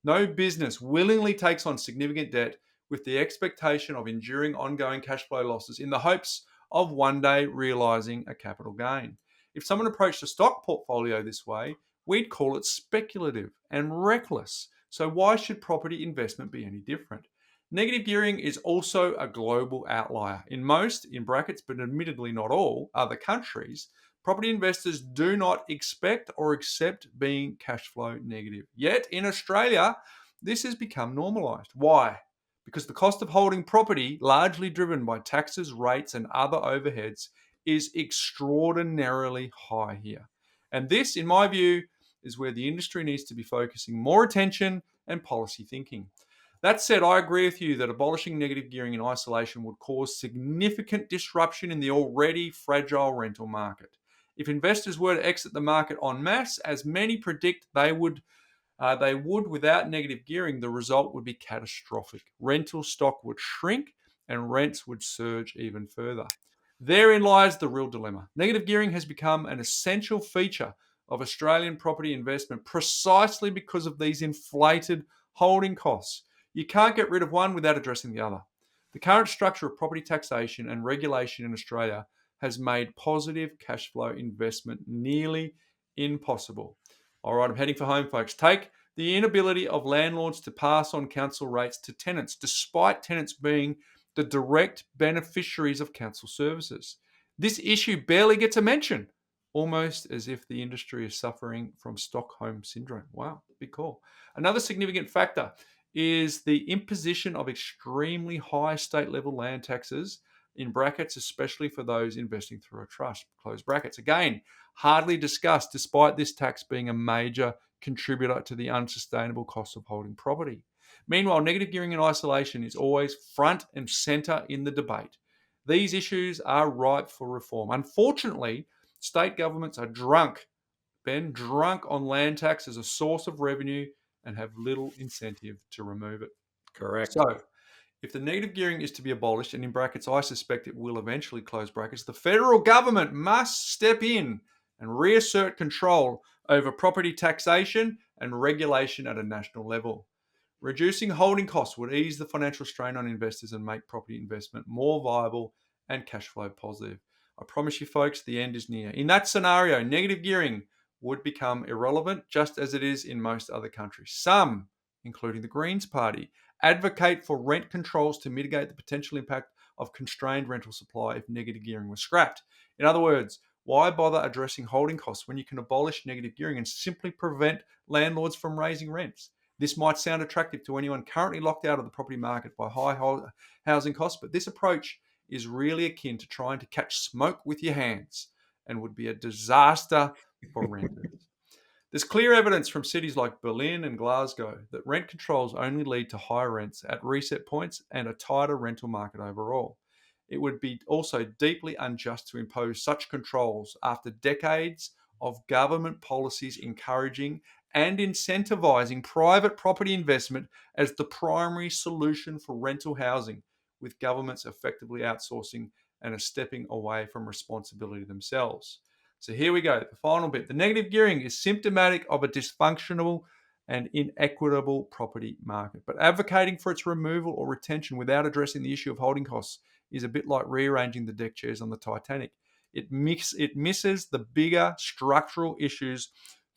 No business willingly takes on significant debt with the expectation of enduring ongoing cash flow losses in the hopes of one day realizing a capital gain. If someone approached a stock portfolio this way, we'd call it speculative and reckless. So why should property investment be any different? Negative gearing is also a global outlier. In most, in brackets, but admittedly not all, other countries, property investors do not expect or accept being cash flow negative. Yet in Australia, this has become normalised. Why? Because the cost of holding property, largely driven by taxes, rates, and other overheads, is extraordinarily high here. And this, in my view, is where the industry needs to be focusing more attention and policy thinking. That said, I agree with you that abolishing negative gearing in isolation would cause significant disruption in the already fragile rental market. If investors were to exit the market en masse, as many predict they would without negative gearing, the result would be catastrophic. Rental stock would shrink and rents would surge even further. Therein lies the real dilemma. Negative gearing has become an essential feature of Australian property investment precisely because of these inflated holding costs. You can't get rid of one without addressing the other. The current structure of property taxation and regulation in Australia has made positive cash flow investment nearly impossible. All right, I'm heading for home, folks. Take the inability of landlords to pass on council rates to tenants, despite tenants being the direct beneficiaries of council services. This issue barely gets a mention, almost as if the industry is suffering from Stockholm Syndrome. Wow, big call. Another significant factor is the imposition of extremely high state-level land taxes, in brackets, especially for those investing through a trust, close brackets. Again, hardly discussed, despite this tax being a major contributor to the unsustainable cost of holding property. Meanwhile, negative gearing in isolation is always front and center in the debate. These issues are ripe for reform. Unfortunately, state governments are drunk on land tax as a source of revenue and have little incentive to remove it. Correct. So, if the negative gearing is to be abolished, and in brackets, I suspect it will eventually, close brackets, the federal government must step in and reassert control over property taxation and regulation at a national level. Reducing holding costs would ease the financial strain on investors and make property investment more viable and cash flow positive. I promise you, folks, the end is near. In that scenario, negative gearing would become irrelevant, just as it is in most other countries. Some, including the Greens Party, advocate for rent controls to mitigate the potential impact of constrained rental supply if negative gearing was scrapped. In other words, why bother addressing holding costs when you can abolish negative gearing and simply prevent landlords from raising rents? This might sound attractive to anyone currently locked out of the property market by high housing costs, but this approach is really akin to trying to catch smoke with your hands and would be a disaster for renters. There's clear evidence from cities like Berlin and Glasgow that rent controls only lead to higher rents at reset points and a tighter rental market overall. It would be also deeply unjust to impose such controls after decades of government policies encouraging and incentivizing private property investment as the primary solution for rental housing, with governments effectively outsourcing and are stepping away from responsibility themselves. So here we go, the final bit. The negative gearing is symptomatic of a dysfunctional and inequitable property market. But advocating for its removal or retention without addressing the issue of holding costs is a bit like rearranging the deck chairs on the Titanic. It misses the bigger structural issues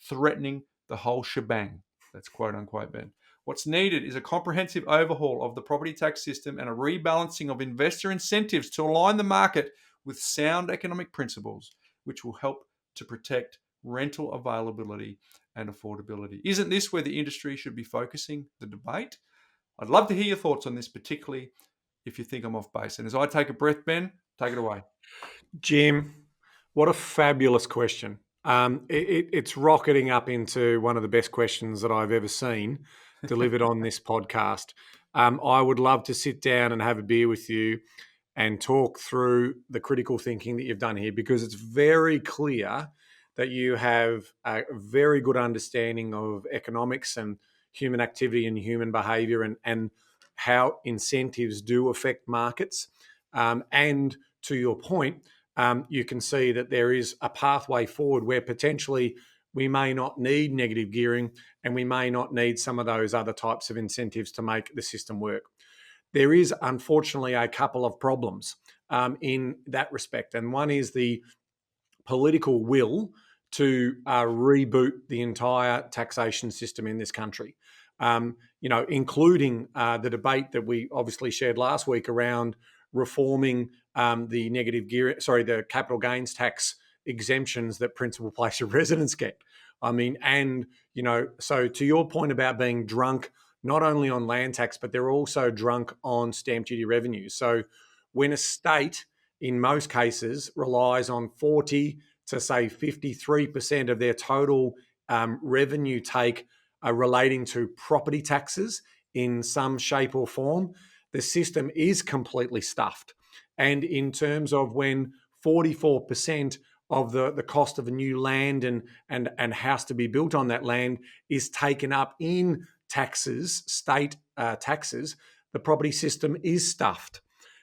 threatening the whole shebang. That's quote unquote, Ben. What's needed is a comprehensive overhaul of the property tax system and a rebalancing of investor incentives to align the market with sound economic principles, which will help to protect rental availability and affordability. Isn't this where the industry should be focusing the debate? I'd love to hear your thoughts on this, particularly if you think I'm off base. And as I take a breath, Ben, take it away. Jim, what a fabulous question. It's rocketing up into one of the best questions that I've ever seen delivered on this podcast. I would love to sit down and have a beer with you and talk through the critical thinking that you've done here, because it's very clear that you have a very good understanding of economics and human activity and human behavior and how incentives do affect markets. And to your point, you can see that there is a pathway forward where potentially we may not need negative gearing and we may not need some of those other types of incentives to make the system work. There is, unfortunately, a couple of problems in that respect. And one is the political will to reboot the entire taxation system in this country, including the debate that we obviously shared last week around reforming the capital gains tax exemptions that principal place of residence get. So to your point about being drunk, not only on land tax, but they're also drunk on stamp duty revenues. So when a state, in most cases, relies on 40 to say 53% of their total revenue take relating to property taxes in some shape or form, the system is completely stuffed. And in terms of when 44% of the cost of a new land and house to be built on that land is taken up in taxes, state taxes, the property system is stuffed.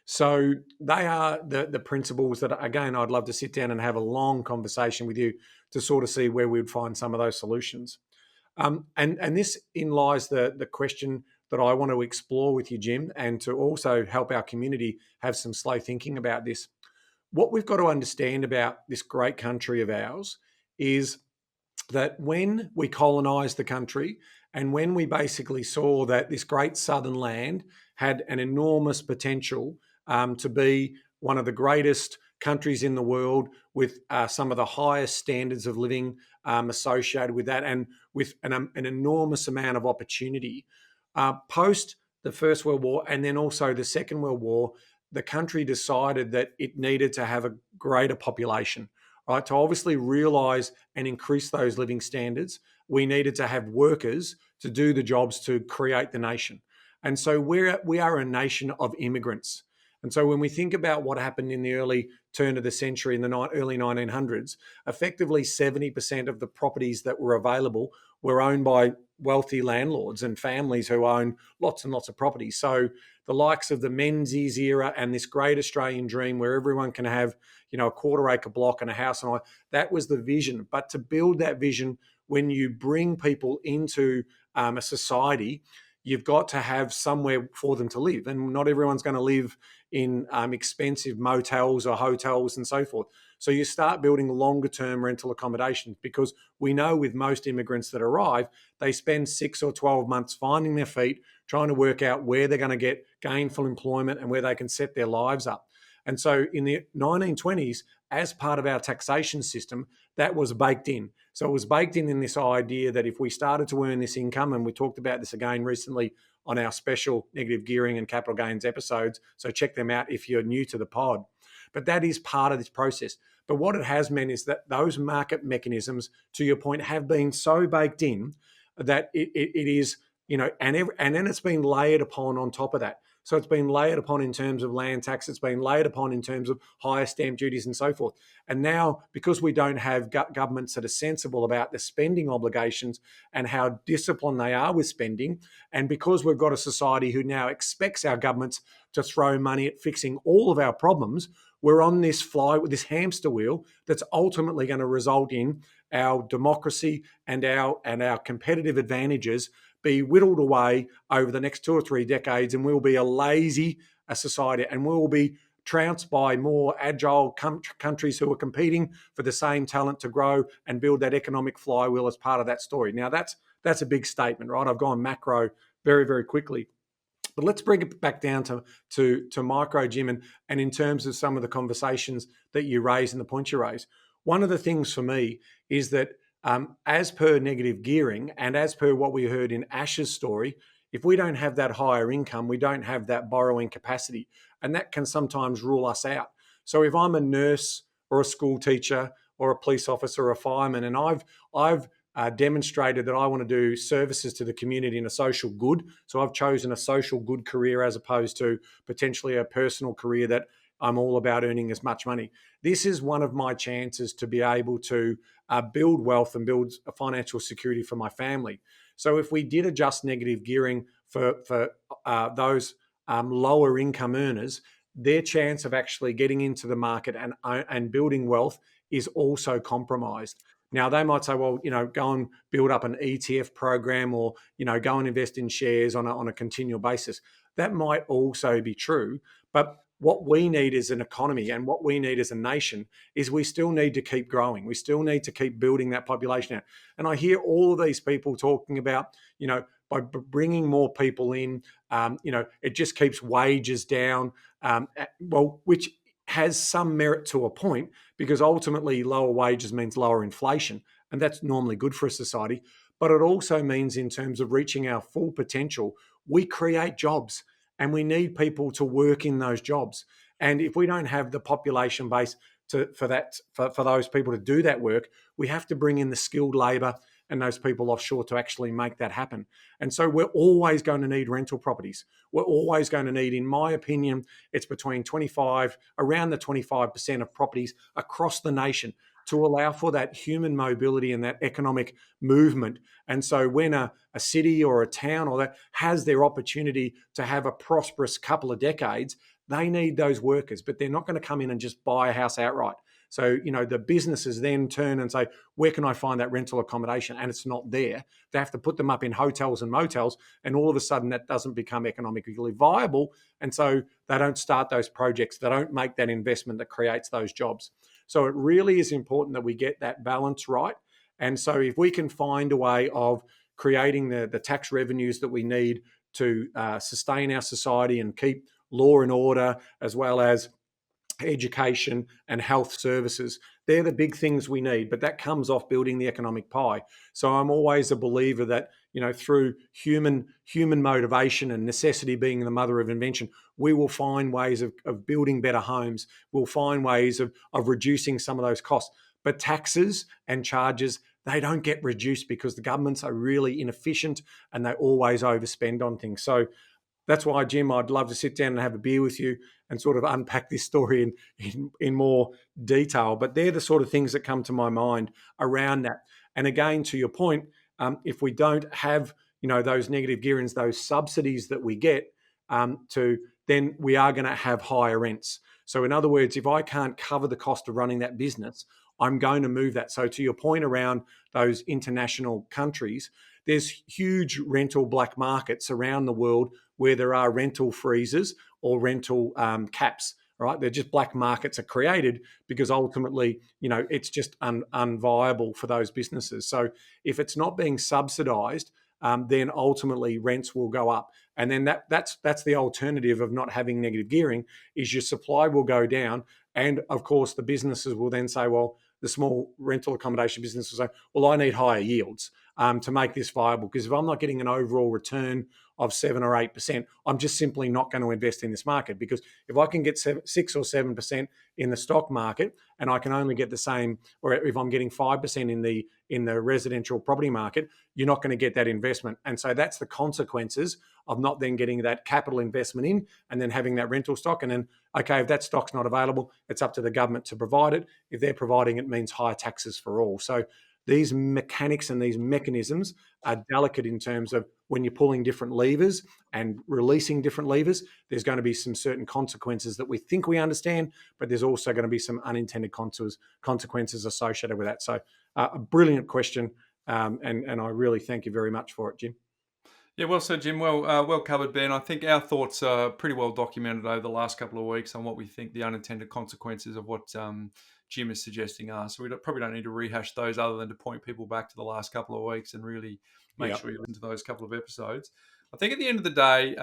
So they are the principles that, again, I'd love to sit down and have a long conversation with you to sort of see where we would find some of those solutions. And this in lies the question that I want to explore with you, Jim, and to also help our community have some slow thinking about this. What we've got to understand about this great country of ours is that when we colonised the country and when we basically saw that this great southern land had an enormous potential to be one of the greatest countries in the world with some of the highest standards of living associated with that and with an enormous amount of opportunity. Post the First World War and then also the Second World War, the country decided that it needed to have a greater population, right? To obviously realise and increase those living standards, we needed to have workers to do the jobs to create the nation. And so we are a nation of immigrants. And so when we think about what happened in the early turn of the century, in the early 1900s, effectively 70% of the properties that were available were owned by wealthy landlords and families who own lots and lots of properties. So the likes of the Menzies era and this great Australian dream where everyone can have, a quarter-acre block and a house and all, that was the vision. But to build that vision, when you bring people into a society, you've got to have somewhere for them to live. And not everyone's going to live in expensive motels or hotels and so forth. So you start building longer term rental accommodations because we know with most immigrants that arrive, they spend 6 or 12 months finding their feet, trying to work out where they're going to get gainful employment and where they can set their lives up. And so in the 1920s, as part of our taxation system, that was baked in. So it was baked in this idea that if we started to earn this income, and we talked about this again recently on our special negative gearing and capital gains episodes, so check them out if you're new to the pod. But that is part of this process. But what it has meant is that those market mechanisms, to your point, have been so baked in that it is, and then it's been layered upon on top of that. So it's been layered upon in terms of land tax, it's been layered upon in terms of higher stamp duties and so forth. And now, because we don't have governments that are sensible about the spending obligations and how disciplined they are with spending, and because we've got a society who now expects our governments to throw money at fixing all of our problems, we're on this hamster wheel that's ultimately going to result in our democracy and our competitive advantages be whittled away over the next 2 or 3 decades, and we'll be a lazy society, and we'll be trounced by more agile countries who are competing for the same talent to grow and build that economic flywheel as part of that story. Now, that's a big statement, right? I've gone macro very, very quickly. But let's bring it back down to micro, Jim, and in terms of some of the conversations that you raise and the points you raise. One of the things for me is that as per negative gearing and as per what we heard in Ash's story, if we don't have that higher income, we don't have that borrowing capacity. And that can sometimes rule us out. So if I'm a nurse or a school teacher or a police officer or a fireman, and I've demonstrated that I want to do services to the community in a social good, so I've chosen a social good career as opposed to potentially a personal career that I'm all about earning as much money. This is one of my chances to be able to build wealth and build a financial security for my family. So if we did adjust negative gearing for those lower income earners, their chance of actually getting into the market and building wealth is also compromised. Now, they might say, well, go and build up an ETF program, or, go and invest in shares on a continual basis. That might also be true. But what we need as an economy and what we need as a nation is we still need to keep growing. We still need to keep building that population out. And I hear all of these people talking about, by bringing more people in, it just keeps wages down. Which has some merit to a point, because ultimately lower wages means lower inflation, and that's normally good for a society. But it also means, in terms of reaching our full potential, we create jobs, and we need people to work in those jobs. And if we don't have the population base for those people to do that work, we have to bring in the skilled labour and those people offshore to actually make that happen. And so we're always going to need rental properties. We're always going to need, in my opinion, it's around the 25% of properties across the nation, to allow for that human mobility and that economic movement. And so when a city or a town or that has their opportunity to have a prosperous couple of decades, they need those workers, but they're not going to come in and just buy a house outright. So, the businesses then turn and say, where can I find that rental accommodation? And it's not there. They have to put them up in hotels and motels, and all of a sudden that doesn't become economically viable. And so they don't start those projects. They don't make that investment that creates those jobs. So it really is important that we get that balance right. And so if we can find a way of creating the tax revenues that we need to sustain our society and keep law and order, as well as education and health services, they're the big things we need, but that comes off building the economic pie. So I'm always a believer that, through human motivation and necessity being the mother of invention, we will find ways of building better homes. We'll find ways of reducing some of those costs. But taxes and charges, they don't get reduced because the governments are really inefficient and they always overspend on things. So that's why, Jim, I'd love to sit down and have a beer with you and sort of unpack this story in more detail. But they're the sort of things that come to my mind around that. And again, to your point, if we don't have, those negative gearings, those subsidies that we get, then we are going to have higher rents. So in other words, if I can't cover the cost of running that business, I'm going to move that. So to your point around those international countries, there's huge rental black markets around the world where there are rental freezers or rental caps, right? They're just black markets are created because ultimately, it's just unviable for those businesses. So if it's not being subsidized, then ultimately rents will go up. And then that's the alternative of not having negative gearing, is your supply will go down. And of course, the businesses will then say, well, the small rental accommodation business will say, well, I need higher yields to make this viable, because if I'm not getting an overall return of 7 or 8%, I'm just simply not going to invest in this market. Because if I can get 6 or 7% in the stock market, and I can only get the same, or if I'm getting 5% in the residential property market, you're not going to get that investment. And so that's the consequences of not then getting that capital investment in and then having that rental stock. And then, okay, if that stock's not available, it's up to the government to provide it. If they're providing it, means higher taxes for all. So these mechanics and these mechanisms are delicate in terms of when you're pulling different levers and releasing different levers, there's going to be some certain consequences that we think we understand, but there's also going to be some unintended consequences associated with that. So a brilliant question, and I really thank you very much for it, Jim. Yeah, well said, Jim. Well covered, Ben. I think our thoughts are pretty well documented over the last couple of weeks on what we think the unintended consequences of what Jim is suggesting are. So we probably don't need to rehash those, other than to point people back to the last couple of weeks and really make sure you listen to those couple of episodes. I think at the end of the day,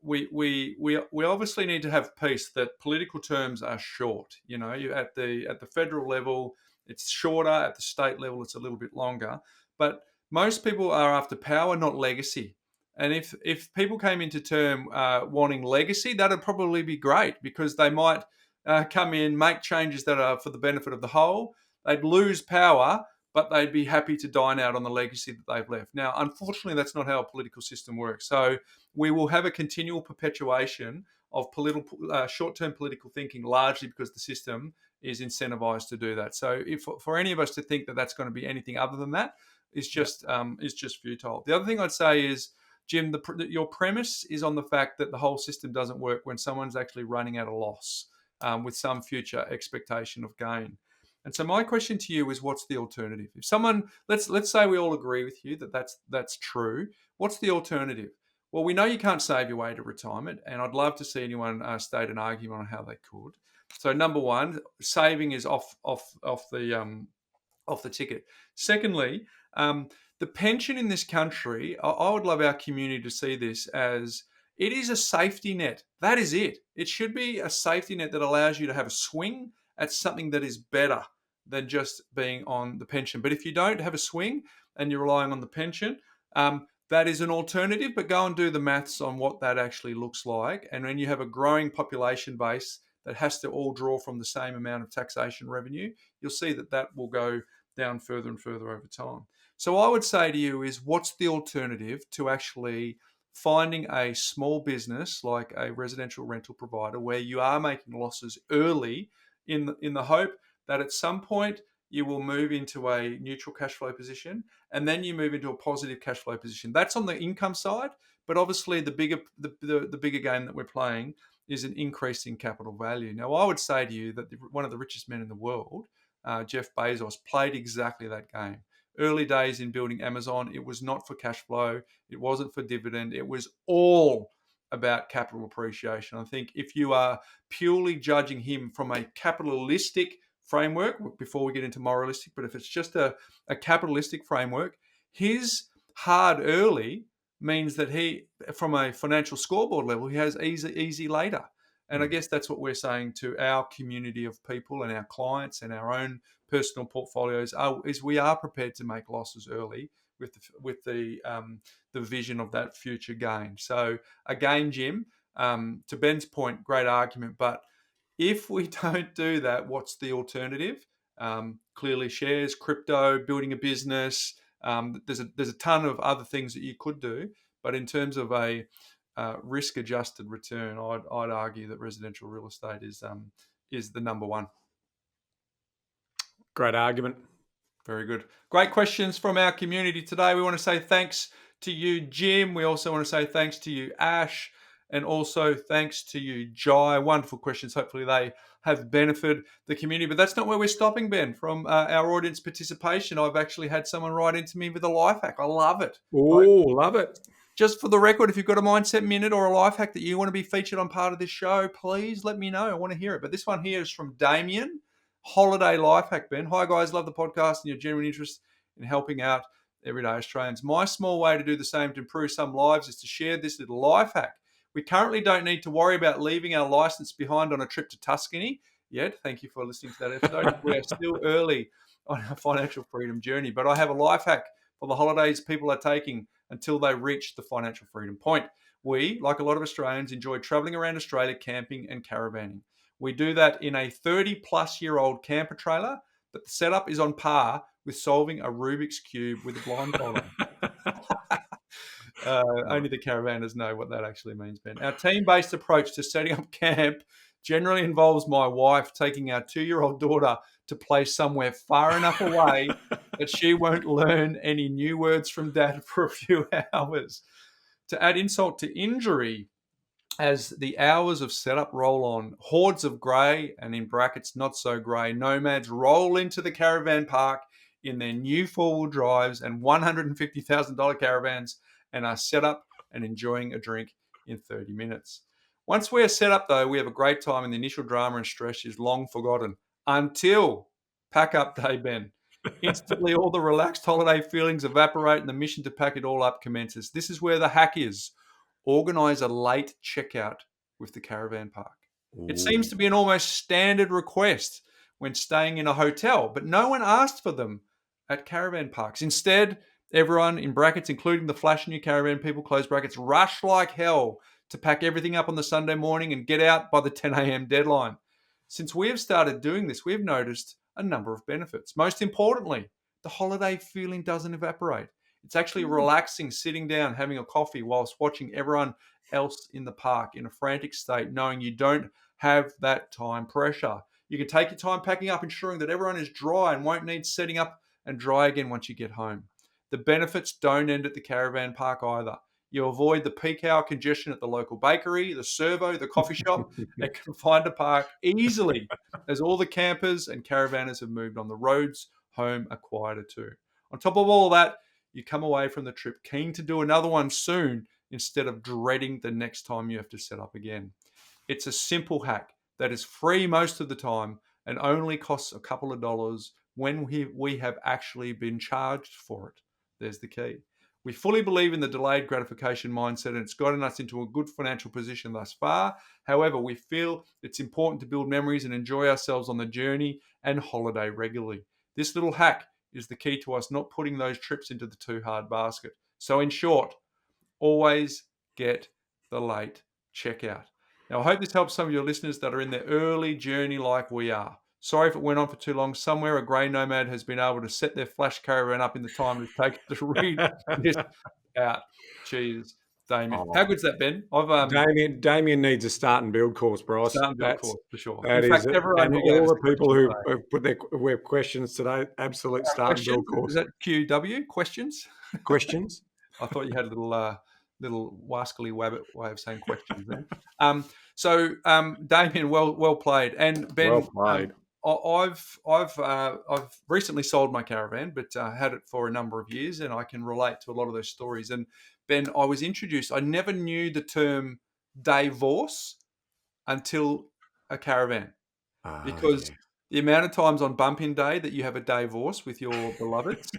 we obviously need to have peace that political terms are short. You at the federal level, it's shorter. At the state level, it's a little bit longer. But most people are after power, not legacy. And if people came into term wanting legacy, that'd probably be great, because they might come in, make changes that are for the benefit of the whole. They'd lose power, but they'd be happy to dine out on the legacy that they've left. Now, unfortunately, that's not how a political system works. So we will have a continual perpetuation of short-term political thinking, largely because the system is incentivized to do that. So if for any of us to think that that's going to be anything other than that, is just futile. The other thing I'd say is Jim, your premise is on the fact that the whole system doesn't work when someone's actually running at a loss with some future expectation of gain. And so my question to you is, what's the alternative? If someone, let's say we all agree with you that that's true, what's the alternative? Well, we know you can't save your way to retirement, and I'd love to see anyone state an argument on how they could. So number one, saving is off the ticket. Secondly, the pension in this country, I would love our community to see this as it is a safety net. That is it. It should be a safety net that allows you to have a swing at something that is better than just being on the pension. But if you don't have a swing and you're relying on the pension, that is an alternative, but go and do the maths on what that actually looks like. And when you have a growing population base that has to all draw from the same amount of taxation revenue, you'll see that that will go down further and further over time. So I would say to you is, what's the alternative to actually finding a small business like a residential rental provider where you are making losses early in the hope that at some point you will move into a neutral cash flow position, and then you move into a positive cash flow position. That's on the income side, but obviously the bigger game that we're playing is an increase in capital value. Now, I would say to you that one of the richest men in the world, Jeff Bezos, played exactly that game. Early days in building Amazon, it was not for cash flow. It wasn't for dividend. It was all about capital appreciation. I think if you are purely judging him from a capitalistic framework, before we get into moralistic, but if it's just a capitalistic framework, his hard early means that he, from a financial scoreboard level, he has easy later. And I guess that's what we're saying to our community of people and our clients and our own personal portfolios is we are prepared to make losses early with the vision of that future gain. So again, Jim, to Ben's point, great argument. But if we don't do that, what's the alternative? Clearly, shares, crypto, building a business. There's a ton of other things that you could do, but in terms of a risk-adjusted return, I'd argue that residential real estate is the number one. Great argument. Very good. Great questions from our community today. We want to say thanks to you, Jim. We also want to say thanks to you, Ash, and also thanks to you, Jai. Wonderful questions. Hopefully they have benefited the community. But that's not where we're stopping, Ben. From our audience participation, I've actually had someone write into me with a life hack. I love it. Oh, love it. Just for the record, if you've got a mindset minute or a life hack that you want to be featured on part of this show, please let me know. I want to hear it. But this one here is from Damien. Holiday life hack, Ben. Hi, guys. Love the podcast and your genuine interest in helping out everyday Australians. My small way to do the same to improve some lives is to share this little life hack. We currently don't need to worry about leaving our license behind on a trip to Tuscany yet. Thank you for listening to that episode. We are still early on our financial freedom journey, but I have a life hack for the holidays people are taking until they reach the financial freedom point. We, like a lot of Australians, enjoy traveling around Australia camping and caravanning. We do that in a 30-plus-year-old camper trailer, but the setup is on par with solving a Rubik's Cube with a blindfold on. Only the caravanners know what that actually means, Ben. Our team-based approach to setting up camp generally involves my wife taking our 2-year-old daughter to play somewhere far enough away that she won't learn any new words from Dad for a few hours. To add insult to injury, as the hours of setup roll on, hordes of grey, and in brackets not so grey, nomads roll into the caravan park in their new four-wheel drives and $150,000 caravans and are set up and enjoying a drink in 30 minutes. Once we are set up, though, we have a great time and the initial drama and stress is long forgotten until pack up day, Ben. Instantly, all the relaxed holiday feelings evaporate and the mission to pack it all up commences. This is where the hack is. Organise a late checkout with the caravan park. Ooh. It seems to be an almost standard request when staying in a hotel, but no one asked for them at caravan parks. Instead, everyone, in brackets, including the flash new caravan people, close brackets, rush like hell to pack everything up on the Sunday morning and get out by the 10 a.m. deadline. Since we have started doing this, we've noticed a number of benefits. Most importantly, the holiday feeling doesn't evaporate. It's actually relaxing, sitting down, having a coffee whilst watching everyone else in the park in a frantic state, knowing you don't have that time pressure. You can take your time packing up, ensuring that everyone is dry and won't need setting up and dry again once you get home. The benefits don't end at the caravan park either. You avoid the peak hour congestion at the local bakery, the servo, the coffee shop, and can find a park easily as all the campers and caravanners have moved on. The roads home are quieter too. On top of all that, you come away from the trip keen to do another one soon instead of dreading the next time you have to set up again. It's a simple hack that is free most of the time and only costs a couple of dollars when we have actually been charged for it. There's the key. We fully believe in the delayed gratification mindset, and it's gotten us into a good financial position thus far. However, we feel it's important to build memories and enjoy ourselves on the journey and holiday regularly. This little hack is the key to us not putting those trips into the too hard basket. So in short, always get the late checkout. Now, I hope this helps some of your listeners that are in their early journey like we are. Sorry if it went on for too long. Somewhere a grey nomad has been able to set their flash caravan up in the time it's taken to read this out. Cheers, Damien. Oh, How good's that, Ben? I've Damien needs a start and build course, Bryce. started build course for sure. That In is fact, it. everyone And who gave all us the people who questions today. have put their questions today, absolute start and Questions? build course. Is that QW? Questions? Questions? I thought you had a little wascally wabbit way of saying questions there. So Damien, well played, and Ben. Well played. I've recently sold my caravan, but had it for a number of years, and I can relate to a lot of those stories. And Ben, I was introduced. I never knew the term divorce until a caravan, because Yeah. the amount of times on bump-in day that you have a divorce with your beloveds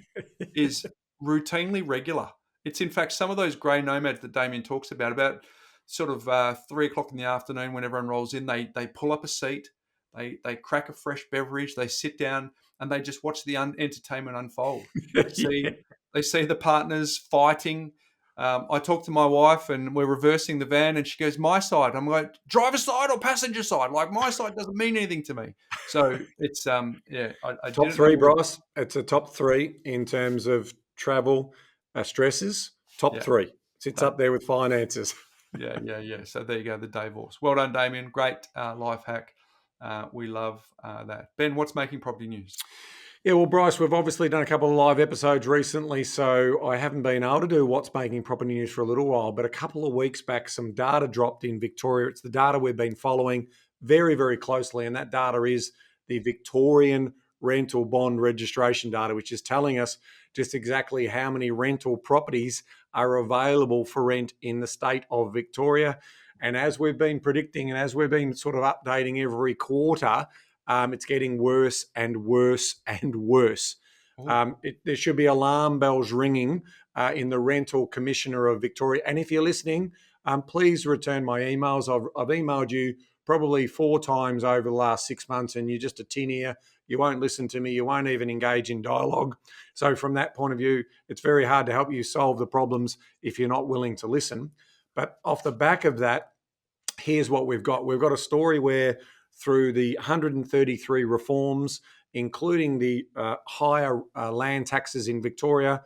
is routinely regular. It's in fact some of those grey nomads that Damien talks about sort of 3 o'clock in the afternoon when everyone rolls in, they pull up a seat, they crack a fresh beverage, they sit down, and they just watch the entertainment unfold. They see the partners fighting. I talk to my wife and we're reversing the van, and she goes, "My side." I'm like, "Driver side or passenger side? Like, my side doesn't mean anything to me." So it's I Top didn't three, know. Bryce. It's a top three in terms of travel stresses. Top Yeah. three. Sits up there with finances. Yeah. So there you go, the divorce. Well done, Damien. Great life hack. We love that. Ben, what's making property news? Yeah, well, Bryce, we've obviously done a couple of live episodes recently, so I haven't been able to do what's making property news for a little while, but a couple of weeks back, some data dropped in Victoria. It's the data we've been following very, very closely, and that data is the Victorian rental bond registration data, which is telling us just exactly how many rental properties are available for rent in the state of Victoria. And as we've been predicting and as we've been sort of updating every quarter, it's getting worse and worse and worse. There should be alarm bells ringing in the Rental Commissioner of Victoria. And if you're listening, please return my emails. I've emailed you probably 4 times over the last 6 months, and you're just a tin ear. You won't listen to me. You won't even engage in dialogue. So from that point of view, it's very hard to help you solve the problems if you're not willing to listen. But off the back of that, here's what we've got. We've got a story where through the 133 reforms, including the higher land taxes in Victoria,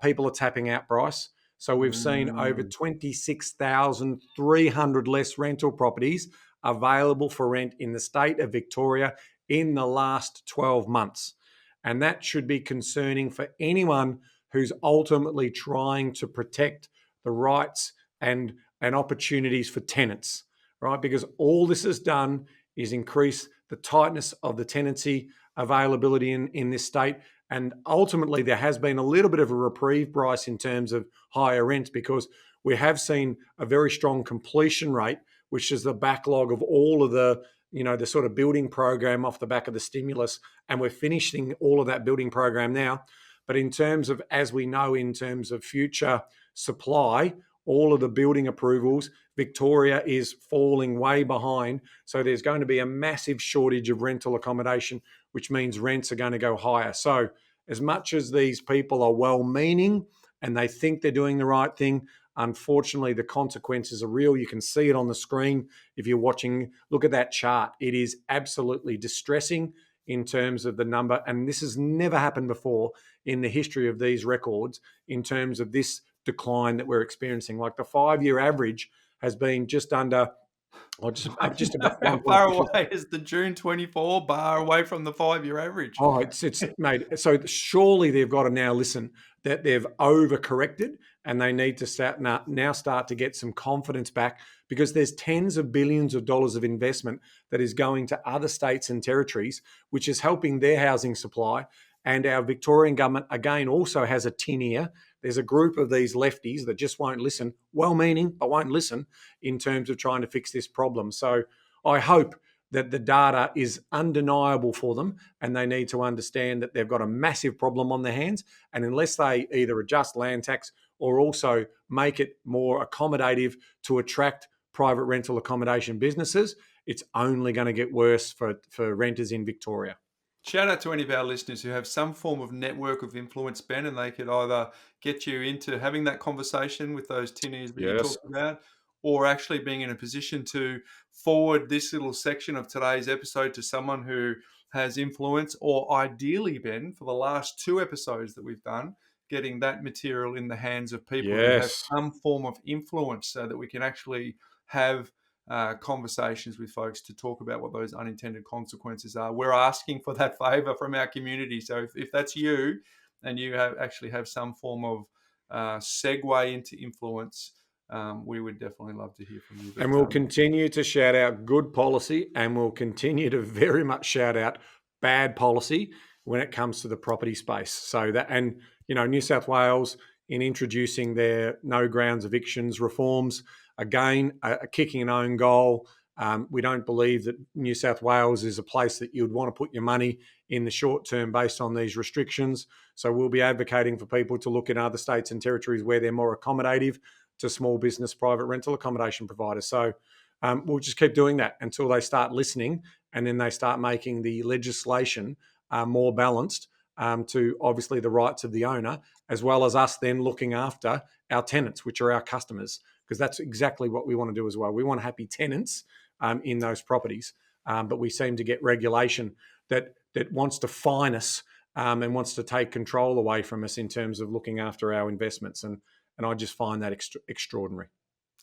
people are tapping out, Bryce. So we've seen over 26,300 less rental properties available for rent in the state of Victoria in the last 12 months. And that should be concerning for anyone who's ultimately trying to protect the rights and opportunities for tenants, right? Because all this has done is increase the tightness of the tenancy availability in this state. And ultimately, there has been a little bit of a reprieve, Bryce, in terms of higher rents, because we have seen a very strong completion rate, which is the backlog of all of the sort of building program off the back of the stimulus. And we're finishing all of that building program now. But in terms of, as we know, in terms of future supply, all of the building approvals, Victoria is falling way behind. So there's going to be a massive shortage of rental accommodation, which means rents are going to go higher. So as much as these people are well-meaning and they think they're doing the right thing, unfortunately, the consequences are real. You can see it on the screen if you're watching. Look at that chart. It is absolutely distressing in terms of the number. And this has never happened before in the history of these records in terms of this decline that we're experiencing. Like the 5-year average has been just under Or just about How 1.6. far away is the June 24 bar away from the 5-year average? Oh, it's mate. So surely they've got to now listen that they've overcorrected and they need to start to get some confidence back, because there's tens of billions of dollars of investment that is going to other states and territories, which is helping their housing supply. And our Victorian government, again, also has a tin ear. There's a group of these lefties that just won't listen, well-meaning, but won't listen in terms of trying to fix this problem. So I hope that the data is undeniable for them, and they need to understand that they've got a massive problem on their hands. And unless they either adjust land tax or also make it more accommodative to attract private rental accommodation businesses, it's only going to get worse for renters in Victoria. Shout out to any of our listeners who have some form of network of influence, Ben, and they could either get you into having that conversation with those tinnies that you talked about, or actually being in a position to forward this little section of today's episode to someone who has influence, or ideally, Ben, for the last 2 episodes that we've done, getting that material in the hands of people who have some form of influence, so that we can actually have conversations with folks to talk about what those unintended consequences are. We're asking for that favor from our community. So if that's you and you actually have some form of segue into influence, we would definitely love to hear from you. And we'll continue to shout out good policy, and we'll continue to very much shout out bad policy when it comes to the property space. So that, and New South Wales, in introducing their no grounds evictions reforms, again, a kicking an own goal. We don't believe that New South Wales is a place that you'd want to put your money in the short term based on these restrictions. So we'll be advocating for people to look in other states and territories where they're more accommodative to small business private rental accommodation providers. So we'll just keep doing that until they start listening, and then they start making the legislation more balanced to obviously the rights of the owner, as well as us then looking after our tenants, which are our customers, because that's exactly what we want to do as well. We want happy tenants in those properties, but we seem to get regulation that wants to fine us and wants to take control away from us in terms of looking after our investments. And I just find that extraordinary.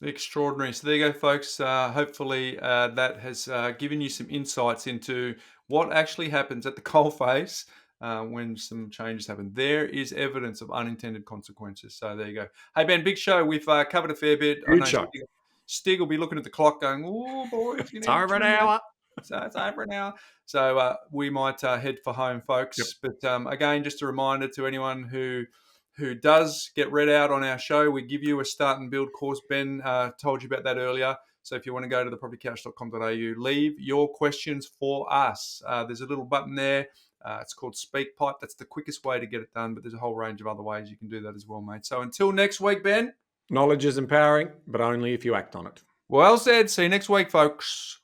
Extraordinary. So there you go, folks. Hopefully that has given you some insights into what actually happens at the coalface when some changes happen. There is evidence of unintended consequences. So there you go. Hey, Ben, big show. We've covered a fair bit. Good show. Stig will be looking at the clock going, oh, boys. It's over an hour. So it's over an hour. So we might head for home, folks. Yep. But again, just a reminder to anyone who does get read out on our show, we give you a start and build course. Ben told you about that earlier. So if you want to go to thepropertycouch.com.au, leave your questions for us. There's a little button there. It's called SpeakPipe. That's the quickest way to get it done, but there's a whole range of other ways you can do that as well, mate. So until next week, Ben. Knowledge is empowering, but only if you act on it. Well said. See you next week, folks.